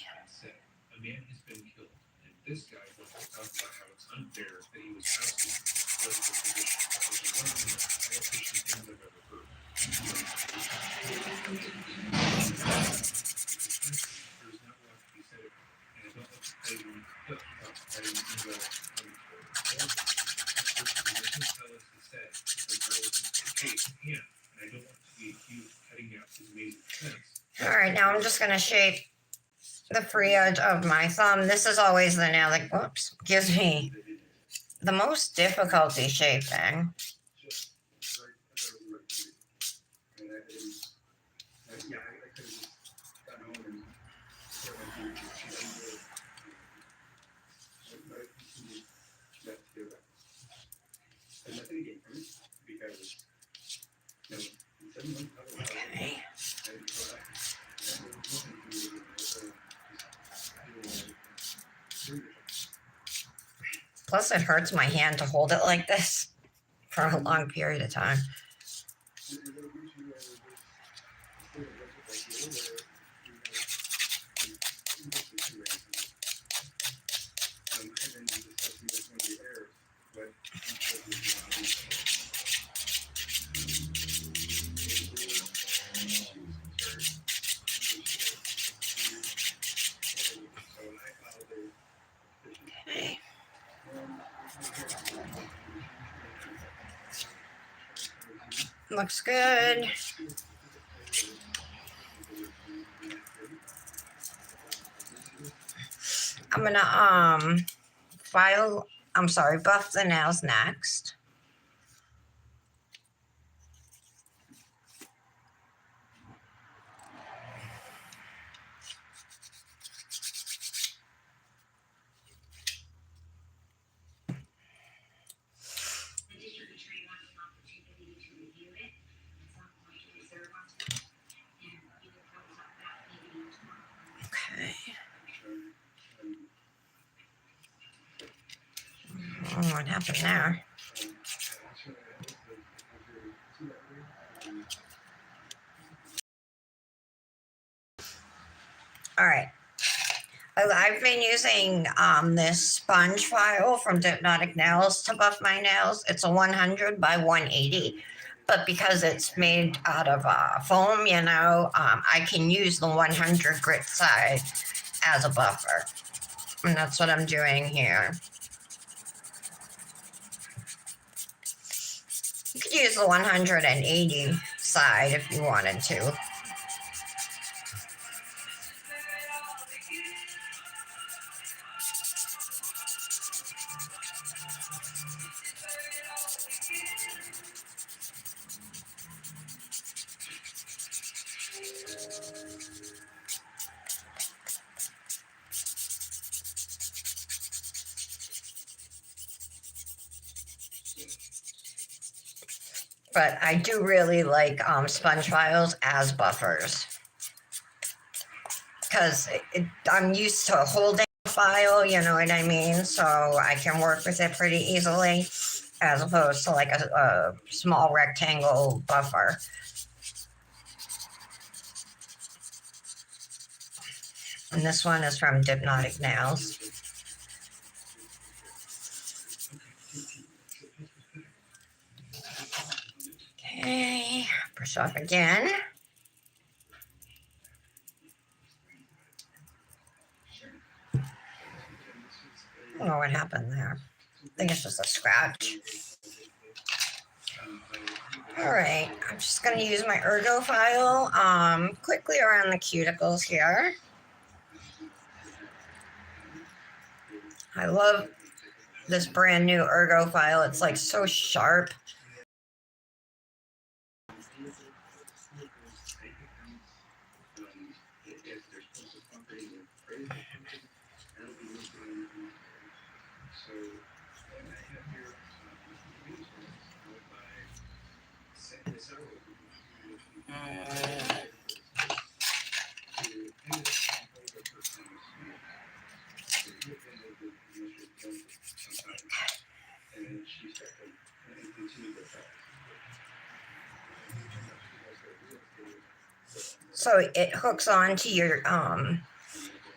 A man has been killed, and this guy wants to talk about how it's unfair that he was ousted from his political position, which is one of the most politician things I've ever heard. There's not a lot to be said about it, and I don't like to play one clip about fighting the ego on the court. The witness tell us he said the relevant to the case, and I don't want to be accused of cutting out his amazing defense. All right, now I'm just going to shape the free edge of my thumb. This is always the nail that, whoops, gives me the most difficulty shaping. Just right, I thought it was right for me. And I didn't, yeah, I could have just gone home and sort of do it. She didn't do it. But you can just do that. And nothing again from it because, you know, in 7 months, I don't know. Okay. I didn't go back. And there was nothing for me to do. So just do it. Plus, it hurts my hand to hold it like this for a long period of time. Okay. Looks good. I'm gonna buff the nails next. Okay. Oh, what happened there? All right. I've been using this sponge file from Hypnotic Nails to buff my nails. It's a 100 by 180, but because it's made out of foam, I can use the 100 grit side as a buffer. And that's what I'm doing here. You could use the 180 side if you wanted to. But I do really like sponge files as buffers because I'm used to holding a file, you know what I mean? So I can work with it pretty easily as opposed to like a small rectangle buffer. And this one is from Hypnotic Nails. Okay, brush off again. I don't know what happened there. I think it's just a scratch. All right, I'm just going to use my ergo file quickly around the cuticles here. I love this brand new ergo file. It's like so sharp. So it hooks onto your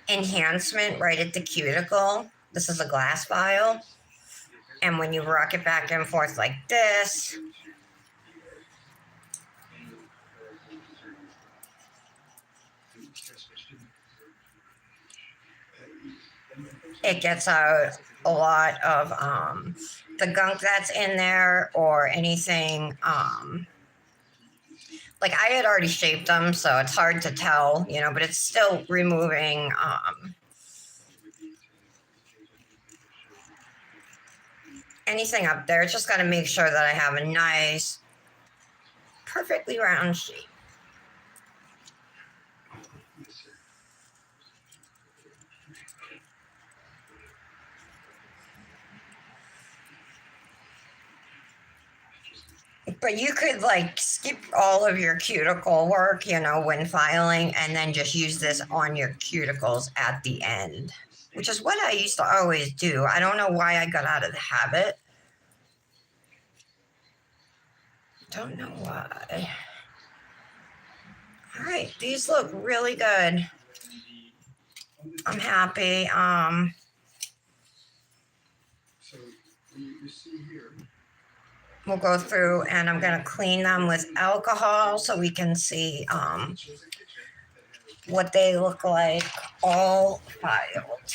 enhancement right at the cuticle. This is a glass file. And when you rock it back and forth like this, it gets out a lot of the gunk that's in there or anything like I had already shaped them, so it's hard to tell, you know, but it's still removing anything up there. It's just got to make sure that I have a nice, perfectly round sheet. Yes, sir. But you could like skip all of your cuticle work, you know, when filing, and then just use this on your cuticles at the end, which is what I used to always do. I don't know why I got out of the habit. Don't know why. All right, these look really good. I'm happy. So you see here, We'll go through and I'm gonna clean them with alcohol so we can see which is a kitchen that has what they look like all filed.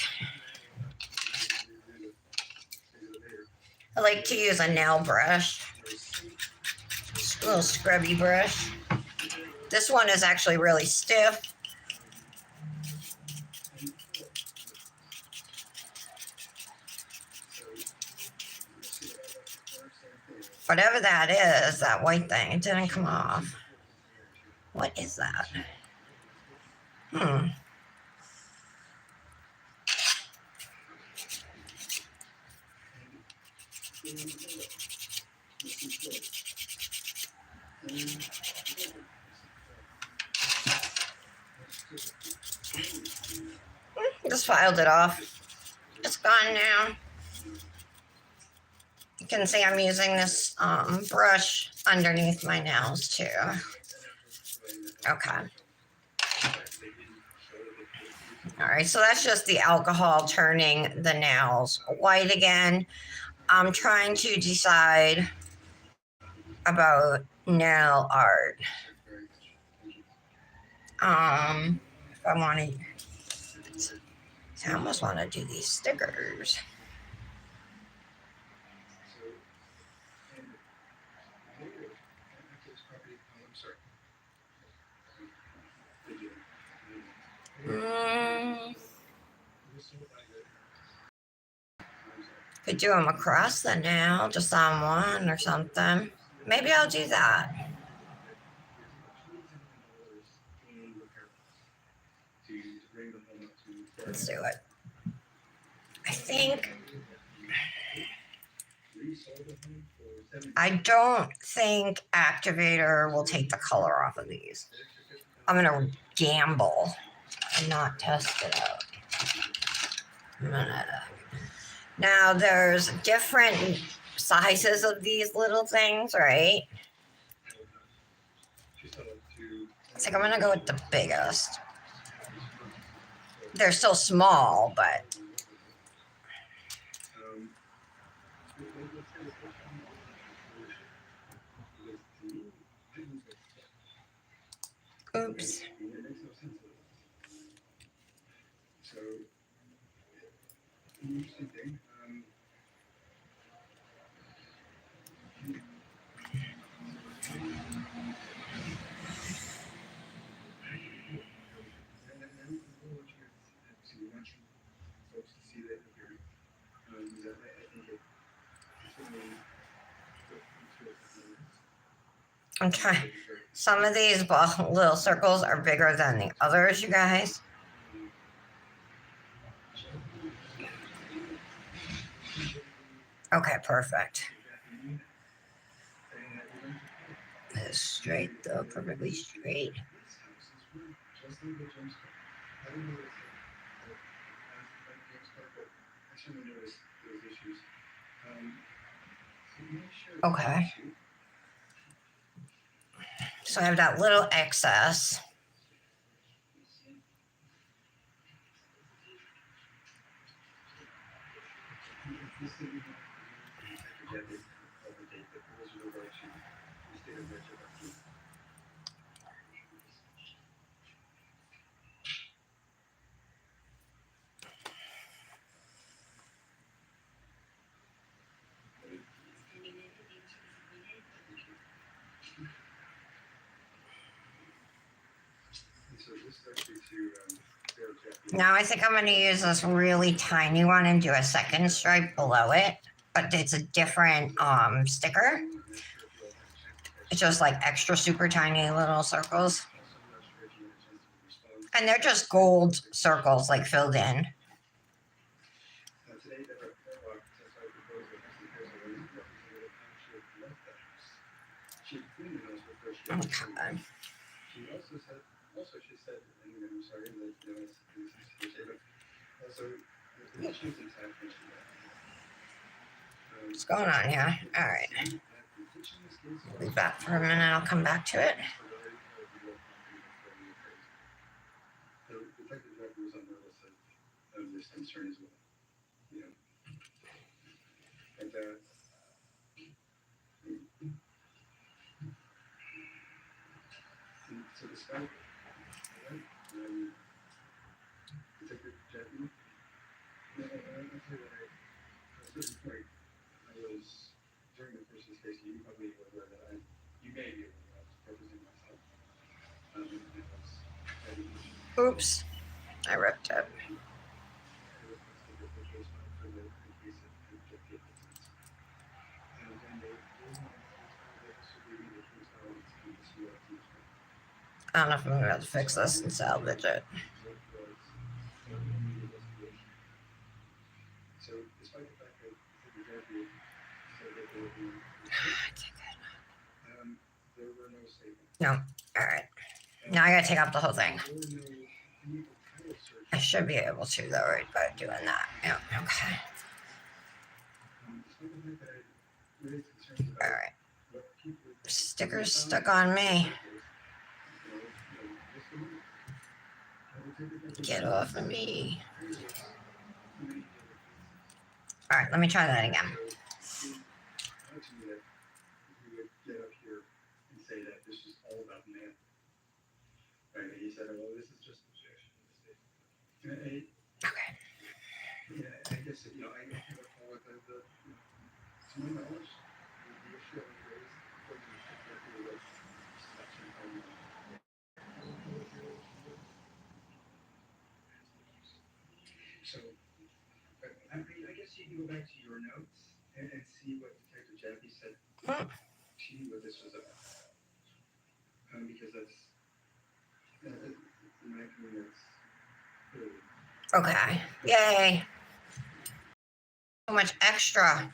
I like to use a nail brush, a little scrubby brush. This one is actually really stiff. Whatever that is, that white thing, it didn't come off. What is that? Just filed it off. It's gone now. You can see I'm using this brush underneath my nails too. Okay. All right, so that's just the alcohol turning the nails white again. I'm trying to decide about nail art. If I want to, I almost want to do these stickers. Could do them across the nail, just on one or something. Maybe I'll do that. Let's do it. I don't think activator will take the color off of these. I'm gonna gamble and not test it out. Now there's different sizes of these little things, right? I think I'm gonna go with the biggest. They're still small, but oops. So, interesting thing. Folks to see that appearing. Is that right? I think it certainly Okay. Some of these little circles are bigger than the others, you guys. Okay, perfect. It's straight though, perfectly straight. Okay. So I have that little excess. actually to their Japanese. Now I think I'm going to use this really tiny one and do a second stripe below it, but it's a different sticker. I'm not sure if you all had a chance to catch It's just like extra super tiny little circles. Also, I'm not sure if you had a chance to respond. And they're just gold circles like filled in. Today, Deborah Fairlock testified proposed that Hudson Hills already represented how she had left the house. She had cleaned the house before she Oh, left. God. She she said, and I'm sorry that this is hearsay, but also the kitchen was intact when she left. What's going on here? All right. Leave that for a minute. I'll come back to it. The detective director was on notice of this concern as well. You know, and so despite that, Detective Jackie, I'll tell you what, at a certain point, I was, during the course of this case, you probably were aware that you may be aware that I was representing myself. Oops. I ripped it. I don't know if I'm going to have to fix this and salvage it. So, despite the fact that the judge said that there were no statements. No. All right. Now I got to take out the whole thing. I should be able to, though, right, by doing that. Yeah. Okay. All right. Stickers stuck on me. Get off of me. All right, let me try that again. Get up here and say that this is all about man. Right? And he said, well, this is just objection to the state. Okay. Yeah, I guess, I can recall it, to my knowledge, the issue that was raised according to the director was section on so, but I guess you can go back to your notes and see what Detective Jackie said to you what this was about. Because that's, in my opinion, that's really. Okay. Yay. So much extra.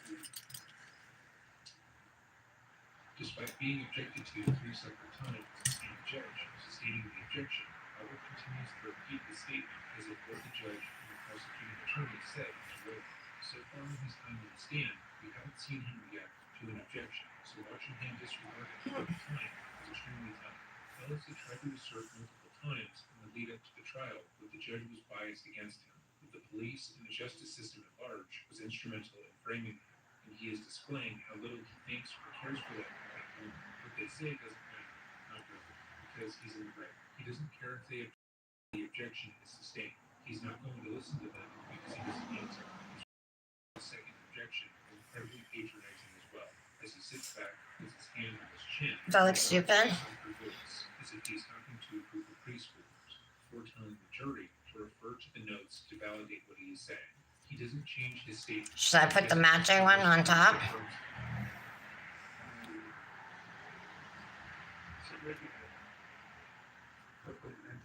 Despite being objected to 3 separate times, the judge, sustaining the objection, however, continues to repeat the statement as if both the judge and the prosecuting attorney said to Revel. So far in his time on the stand, we haven't seen him react to an objection, so watching him disregard it over time is extremely tough. Ellis had tried to assert multiple times in the lead up to the trial that the judge was biased against him, that the police and the justice system at large was instrumental in framing him, and he is displaying how little he thinks or cares for that moment. What they say doesn't matter, not really, because he's in the right. He doesn't care if the objection is sustained. He's not going to listen to them because he doesn't need to. The second objection is incredibly patronizing as well, as he sits back, puts his hand on his chin. Does that look stupid? As if he's talking to a group of preschoolers, before telling the jury to refer to the notes to validate what he is saying. He doesn't change his statement. Should I put the matching one on top? I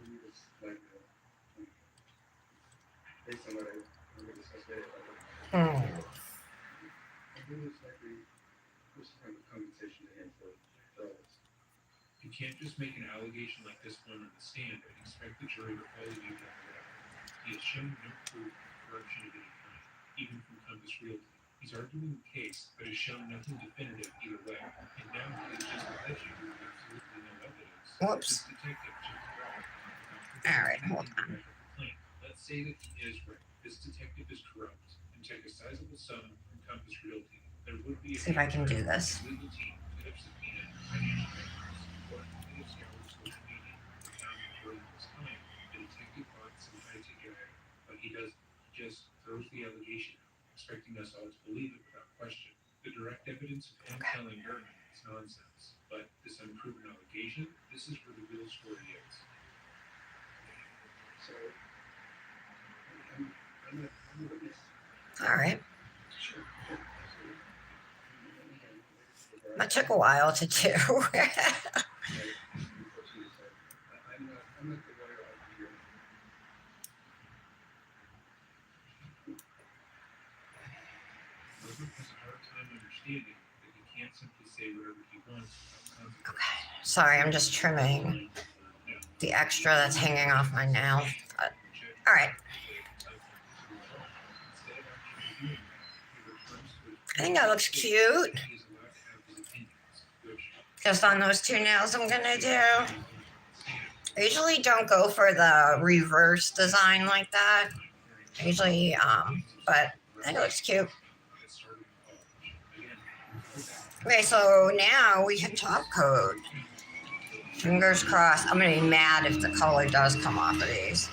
believe it's like, based on what we discussed later, I believe it's likely first kind of compensation to him for all this. You can't just make an allegation like this one on the stand and expect the jury to follow you one way. He has shown no proof of corruption of any kind, even from Compass Realty. He's arguing the case, but has shown nothing definitive either way. And now he is just alleging with absolutely no evidence. Whoops. This detective just All right, hold on. Let's say that he is right. This detective is corrupt and took a sizable sum from Compass Realty. There would be a See if I can do this. legal team could have subpoenaed financial records or could have scoured social media and found that during this time the detective bought some high-ticket item, but he doesn't. He just throws the allegation out, expecting us all to believe it without question. The direct evidence of him telling German is nonsense, but this unproven allegation, this is where the real story is. So I'm a witness. All right. Sure. Yeah, absolutely. That took a while to do. Unfortunately, so I'm not the lawyer out here. Robert has a hard time understanding that he can't simply say whatever he wants without consequences. Okay. Sorry, I'm just trimming the extra that's hanging off my nail. But, all right. Instead of actually doing that, he returns to his I think that looks cute. he is allowed to have his opinions, which Just on those two nails I'm gonna do. I usually don't go for the reverse design like that. I usually, but I think it looks cute. Okay, so now we can top coat. Fingers crossed. I'm gonna be mad if the color does come off of these.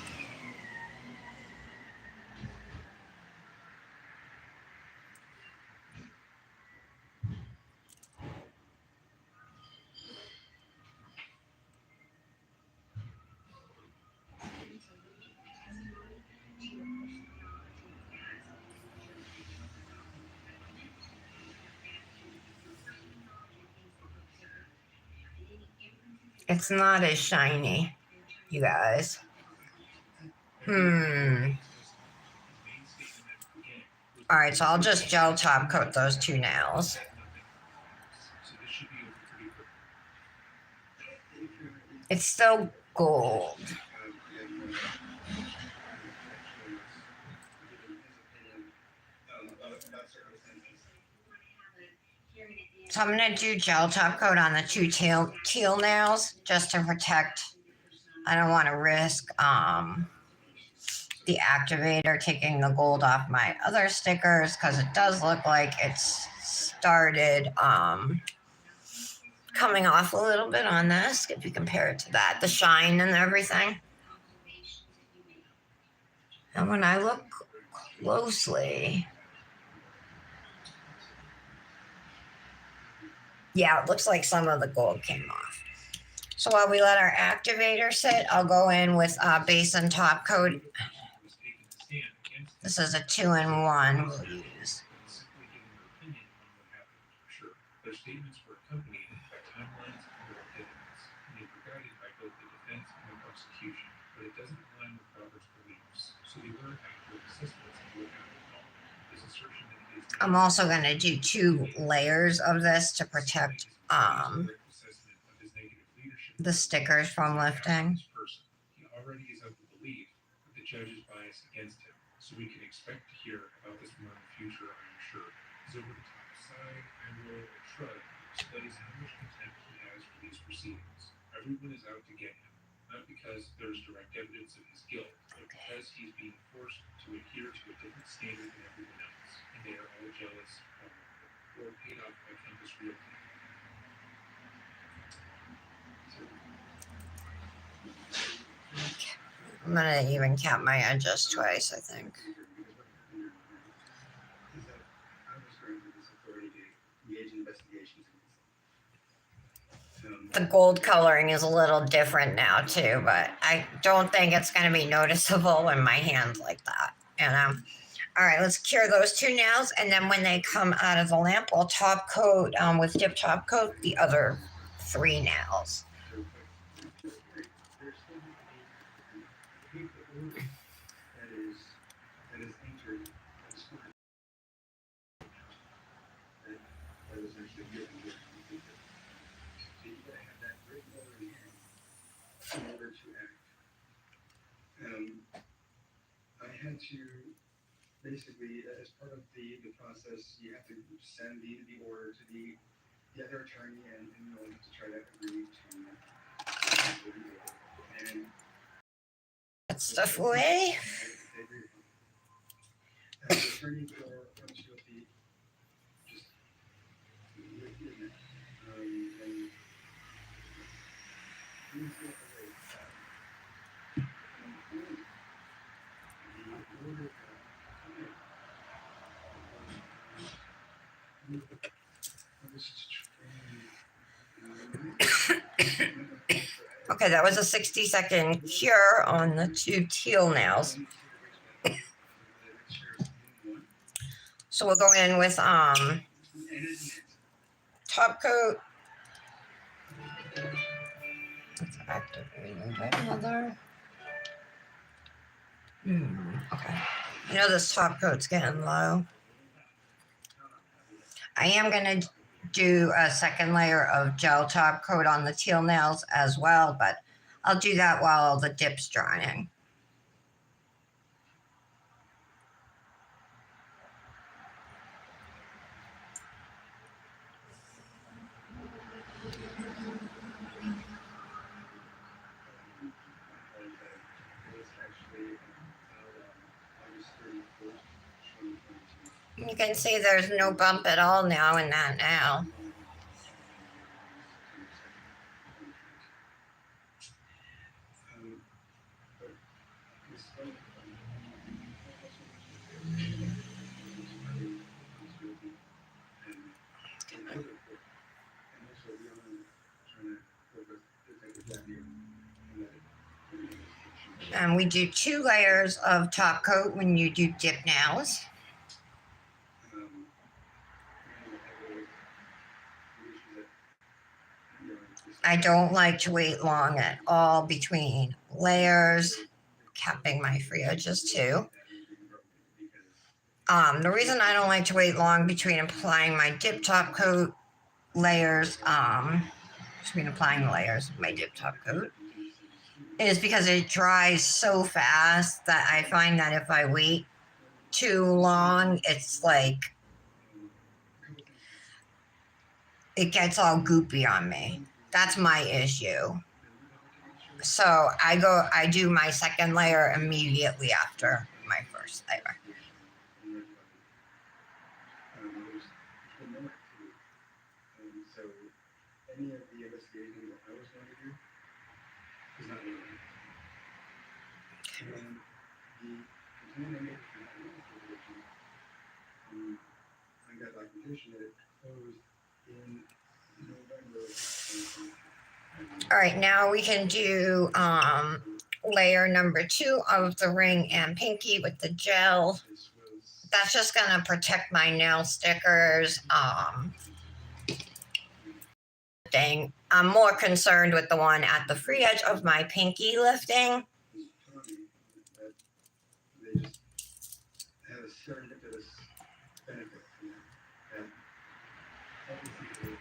It's not as shiny, you guys. All right, so I'll just gel top coat those two nails. It's still gold. So I'm gonna do gel top coat on the two teal nails just to protect. I don't want to risk the activator taking the gold off my other stickers because it does look like it's started coming off a little bit on this if you compare it to that, the shine and everything. And when I look closely, yeah, it looks like some of the gold came off. So while we let our activator sit, I'll go in with base and top coat. This is a 2-in-1 we'll use. Their statements were accompanied by timelines and their evidence, and they were guided by both the defense and the prosecution, but it doesn't align with Robert's beliefs, so they weren't accurate assessments of what happened at all. His assertion that he is I'm also going to do 2 layers of this to protect the stickers from lifting. He already is of the belief that the judge is biased against him, so we can expect to hear about this more in the future, I'm sure. His over-the-top side, eye roll, or shrug displays how much contempt he has for these proceedings. Everyone is out to get him, not because there is direct evidence of his guilt, but because he's being forced to adhere to a different standard than everyone else, and they are all jealous or paid off by Compass Realty. I'm going to even cap my edges twice, I think. The gold coloring is a little different now too, but I don't think it's going to be noticeable in my hand like that, you know. All right, let's cure those 2 nails, and then when they come out of the lamp, we'll top coat with dip top coat the other 3 nails. In order to act. I had to basically, as part of the process, you have to send the order to the other attorney and you know, to try to agree to the order. And Put stuff away. the attorney for Realty just and Okay, that was a 60-second cure on the 2 teal nails. So we'll go in with top coat. Let's activate another. Okay. I know this top coat's getting low. I am going to do a second layer of gel top coat on the teal nails as well, but I'll do that while the dip's drying. You can see there's no bump at all now in that nail. And we do 2 layers of top coat when you do dip nails. I don't like to wait long at all between layers, capping my free edges too. The reason I don't like to wait long between applying my dip top coat layers, between applying the layers of my dip top coat, is because it dries so fast that I find that if I wait too long, it's like it gets all goopy on me. That's my issue. So I do my second layer immediately after my first layer. So any of the investigating that I was going to do is not really. And the contaminated investigation, I got documentation that it closed in November. All right, now we can do layer number 2 of the ring and pinky with the gel. That's just gonna protect my nail stickers. Thing. I'm more concerned with the one at the free edge of my pinky lifting. They just have a serendipitous benefit from that. And obviously,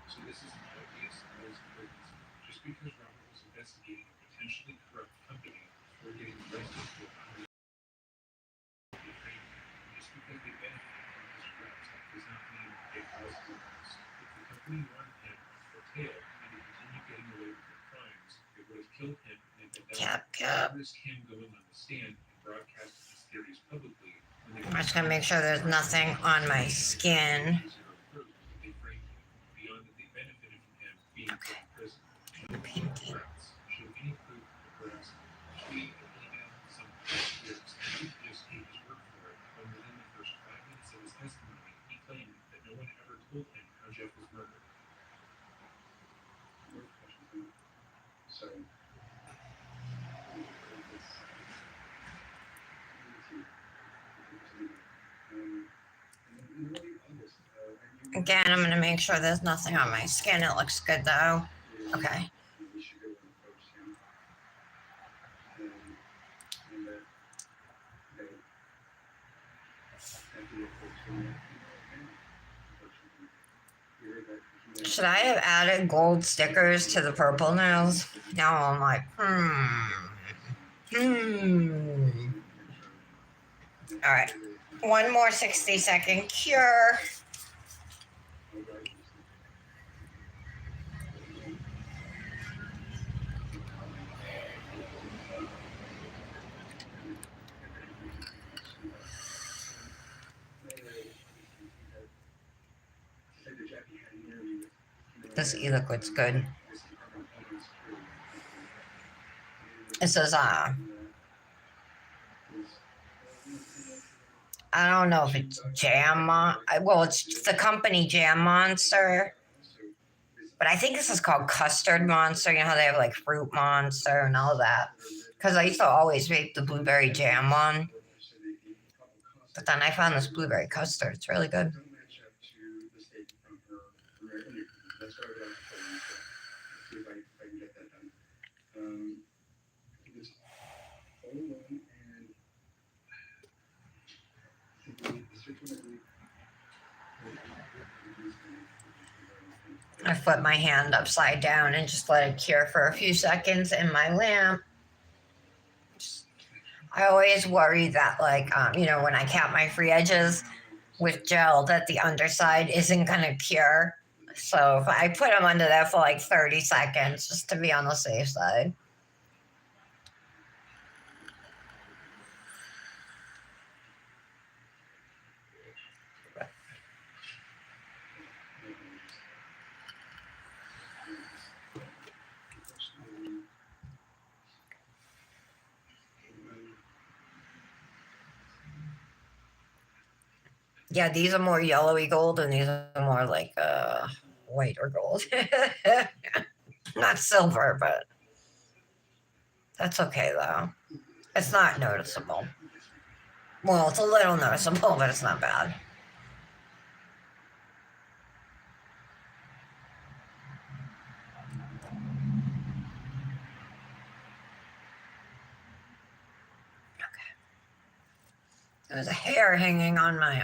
So this is not obvious as emergency. Just because Revel was investigating a potentially corrupt company before getting arrested for just because they benefited from his arrest does not mean they caused the arrest. If the company wanted him for tail and to continue getting away with their crimes, it would have killed him and had done risk him going on the stand and broadcasting his theories publicly. I'm just gonna make sure there's nothing on my skin. Beyond that they benefited from him being put in prison. Pinky. Show any proof of arrest. Tweet, email, some years, and just gave his word for it. When within the first 5 minutes of his testimony, he claimed that no one ever told him how Jeff was murdered. so Again, I'm gonna make sure there's nothing on my skin. It looks good though. Okay. we should go and approach him. And that they after the approach him, Should I have added gold stickers to the purple nails? Now I'm like, All right. One more 60-second cure. This e-liquid's good. It says, I don't know if it's Jam, well, it's the company Jam Monster. But I think this is called Custard Monster. You know how they have like Fruit Monster and all that? Because I used to always make the blueberry jam one. But then I found this blueberry custard. It's really good. Don't match up to the statement from her interview. That's why I would like to call you. See if I can get that done. It's 01 and the switch one, I believe. I put my hand upside down and just let it cure for a few seconds in my lamp. I always worry that, like, when I cap my free edges with gel, that the underside isn't going to cure. So if I put them under there for like 30 seconds, just to be on the safe side. Yeah, these are more yellowy gold, and these are more like white or gold. Not silver, but that's okay though. It's not noticeable. Well, it's a little noticeable, but it's not bad. Okay. There's a hair hanging on my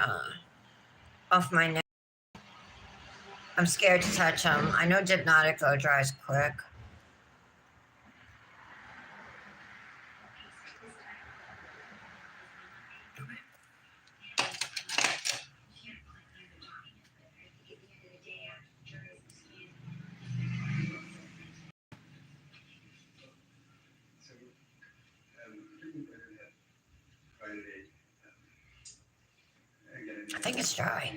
off my neck. I'm scared to touch them. I know Hypnotic though dries quick. I think it's dry.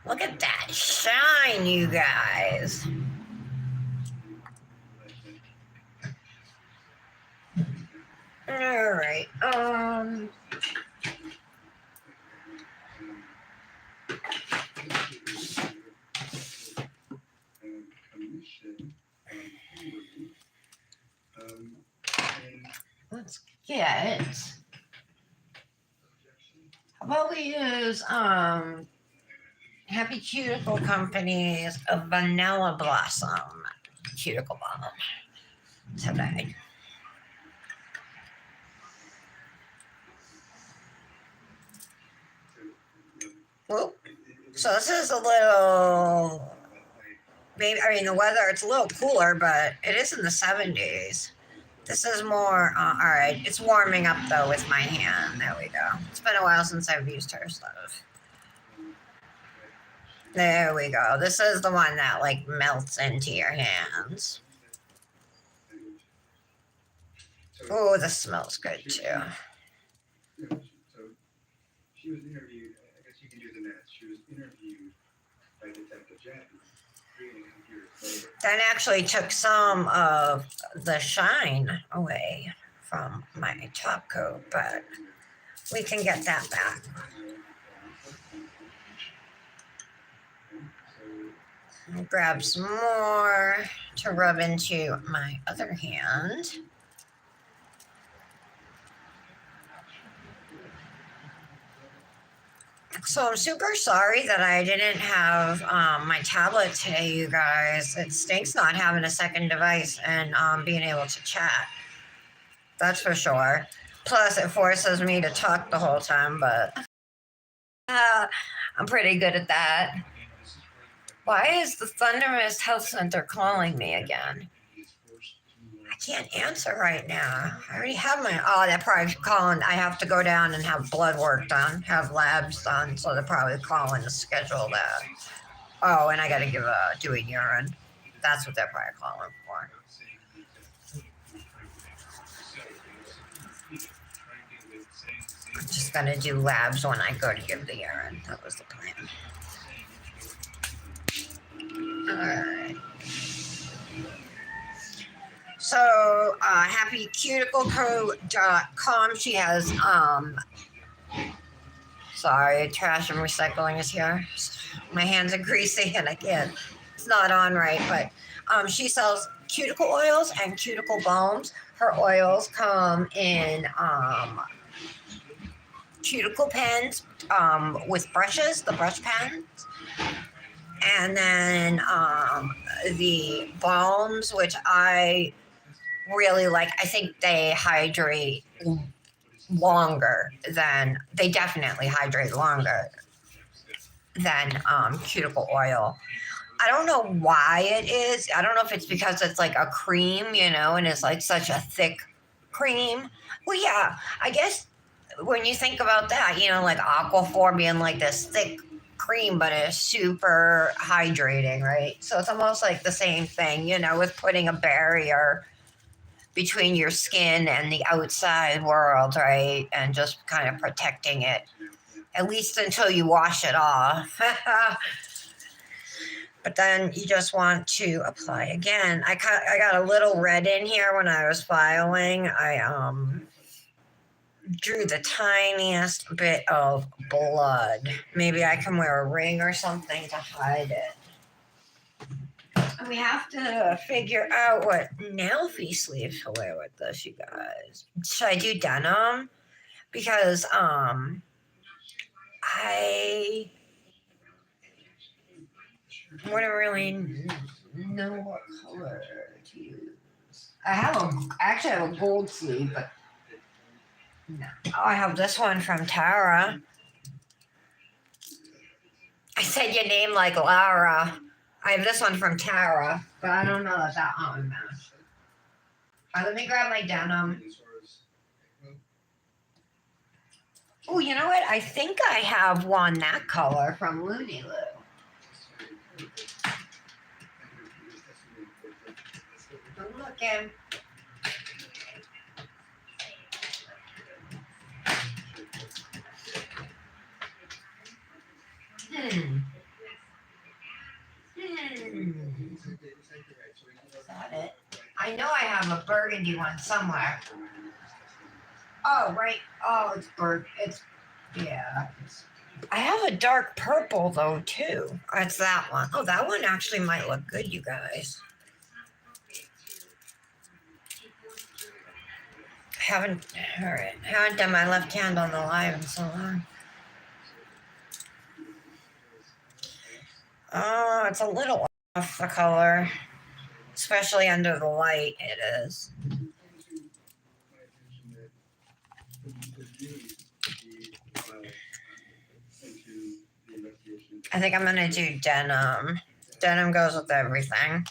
Look at that shine, you guys. All right. Let's get. How about we use Happy Cuticle Company's a Vanilla Blossom Cuticle Balm today. Whoop. So this is a little, maybe, I mean, the weather, it's a little cooler, but it is in the 70s. This is more, all right, it's warming up though with my hand. There we go. It's been a while since I've used her stuff. There we go. This is the one that like melts into your hands. Oh, this smells good too. So she was interviewed, I guess you can do the math. She was interviewed by Detective Jackie 3.5 years later. That actually took some of the shine away from my top coat, but we can get that back. I'll grab some more to rub into my other hand. So I'm super sorry that I didn't have my tablet today, you guys. It stinks not having a second device and being able to chat. That's for sure. Plus, it forces me to talk the whole time, but I'm pretty good at that. Why is the Thunder Mist Health Center calling me again? I can't answer right now. I already have my, they're probably calling. I have to go down and have blood work done, have labs done, so they're probably calling to schedule that. Oh, and I got to do a urine. That's what they're probably calling for. I'm just going to do labs when I go to give the urine. That was the plan. Alright. So, happycuticleco.com. She has, sorry, trash and recycling is here. My hands are greasy and I can't. It's not on right, but she sells cuticle oils and cuticle balms. Her oils come in cuticle pens with brushes, the brush pens, and then the balms, which I really like. I think they hydrate longer than they definitely hydrate longer than cuticle oil. I don't know why it is. I don't know if it's because it's like a cream, you know, and it's like such a thick cream. Well, yeah, I guess when you think about that, you know, like Aquaphor being like this thick cream, but it's super hydrating, right? So it's almost like the same thing, you know, with putting a barrier between your skin and the outside world, right? And just kind of protecting it, at least until you wash it off. But then you just want to apply again. I got a little red in here when I was filing. I drew the tiniest bit of blood. Maybe I can wear a ring or something to hide it. And we have to figure out what nail fee sleeves to wear with this, you guys. Should I do denim? Because I wouldn't really know what color to use. I actually have a gold sleeve, but no. Oh, I have this one from Tara. I said your name like Lara. I have this one from Tara, but I don't know that one matches. Let me grab my denim. Oh, you know what? I think I have one that color from Looney Lou. I'm looking. Is that it? I know I have a burgundy one somewhere. Oh, right. Oh, it's yeah. I have a dark purple though too. It's that one. Oh, that one actually might look good, you guys. Haven't done my left hand on the live in so long. Oh, it's a little off the color, especially under the light. It is. I think I'm gonna do denim. Denim goes with everything.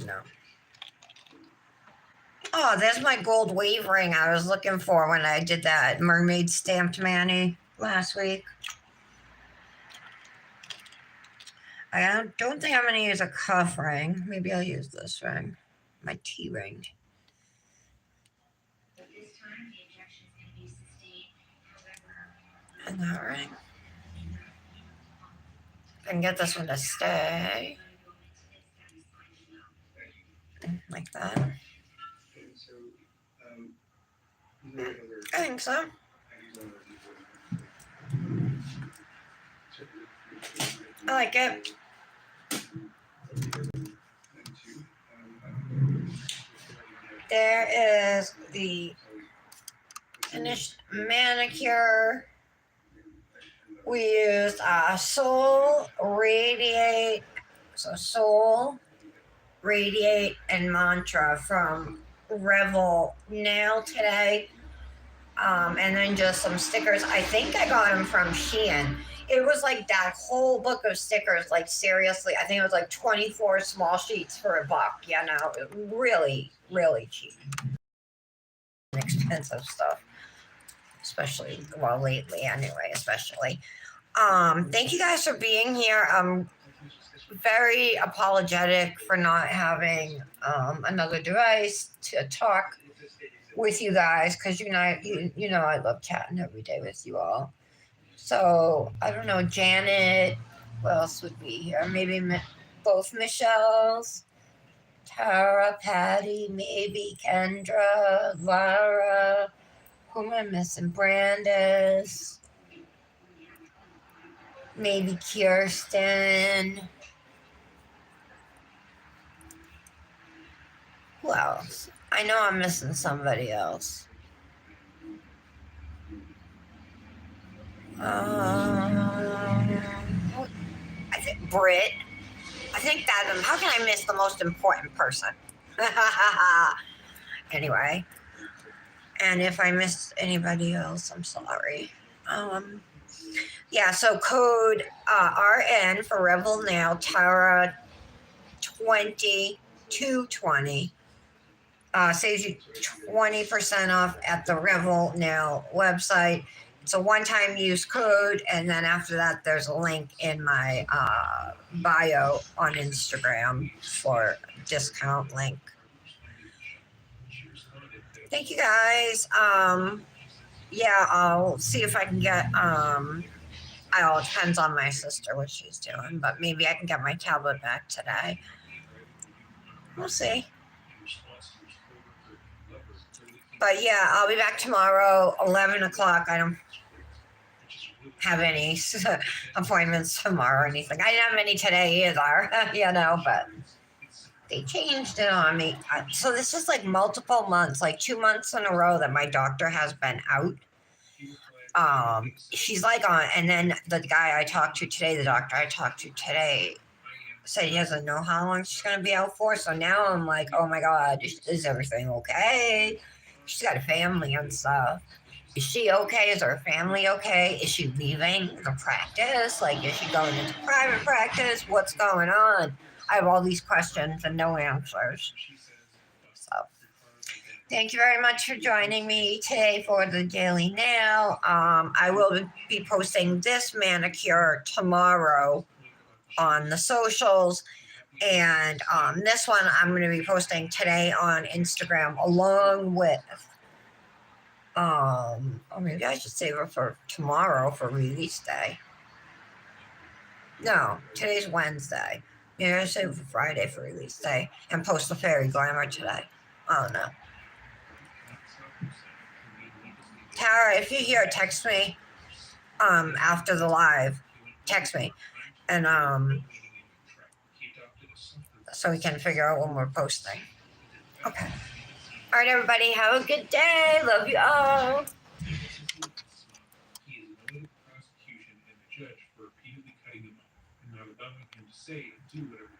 No. Oh, there's my gold wave ring I was looking for when I did that mermaid stamped mani last week. I don't think I'm going to use a cuff ring. Maybe I'll use this ring, my T ring. And that ring. I can get this one to stay. Like that. I think so. I like it. There is the finished manicure. We used Soul, Radiate, Soul, Radiate, and Mantra from Revel nail today. And then just some stickers. I think I got them from Shein. It was like that whole book of stickers, like seriously, I think it was like 24 small sheets for $1, you know, really, really cheap. Expensive stuff, especially, well, lately anyway, especially. Thank you guys for being here. I'm very apologetic for not having another device to talk with you guys because you know I love chatting every day with you all. So I don't know, Janet. What else would be here? Maybe both Michelle's, Tara, Patty, maybe Kendra, Lara. Who am I missing? Brandis. Maybe Kirsten. Who else? I know I'm missing somebody else. I think Britt. I think that. How can I miss the most important person? Anyway, and if I missed anybody else, I'm sorry. Yeah. So code RN for Revel now. Tara 2220. Saves you 20% off at the Revel Now website. It's a one-time use code, and then after that, there's a link in my bio on Instagram for discount link. Thank you guys. Yeah, I'll see if I can get. It depends on my sister what she's doing, but maybe I can get my tablet back today. We'll see. But yeah, I'll be back tomorrow, 11 o'clock. I don't have any appointments tomorrow or anything. I didn't have any today either, but they changed it on me. So this is like multiple months, like 2 months in a row that my doctor has been out. She's like on, and then the guy I talked to today, the doctor I talked to today, said he doesn't know how long she's going to be out for. So now I'm like, oh my God, is everything okay? She's got a family and stuff. Is she okay? Is her family okay? Is she leaving the practice? Like, is she going into private practice? What's going on? I have all these questions and no answers. So, thank you very much for joining me today for the Daily Now. I will be posting this manicure tomorrow on the socials. And this one I'm going to be posting today on Instagram along with, or maybe I should save it for tomorrow for release day. No, today's Wednesday. Maybe I should save it for Friday for release day and post the Fairy Glamour today. I don't know. Tara, if you're here, text me after the live. Text me. And so we can figure out when we're posting. Okay. All right, everybody, have a good day. Love you all. He is known to the prosecution and the judge for repeatedly cutting him off and not allowing him to say and do whatever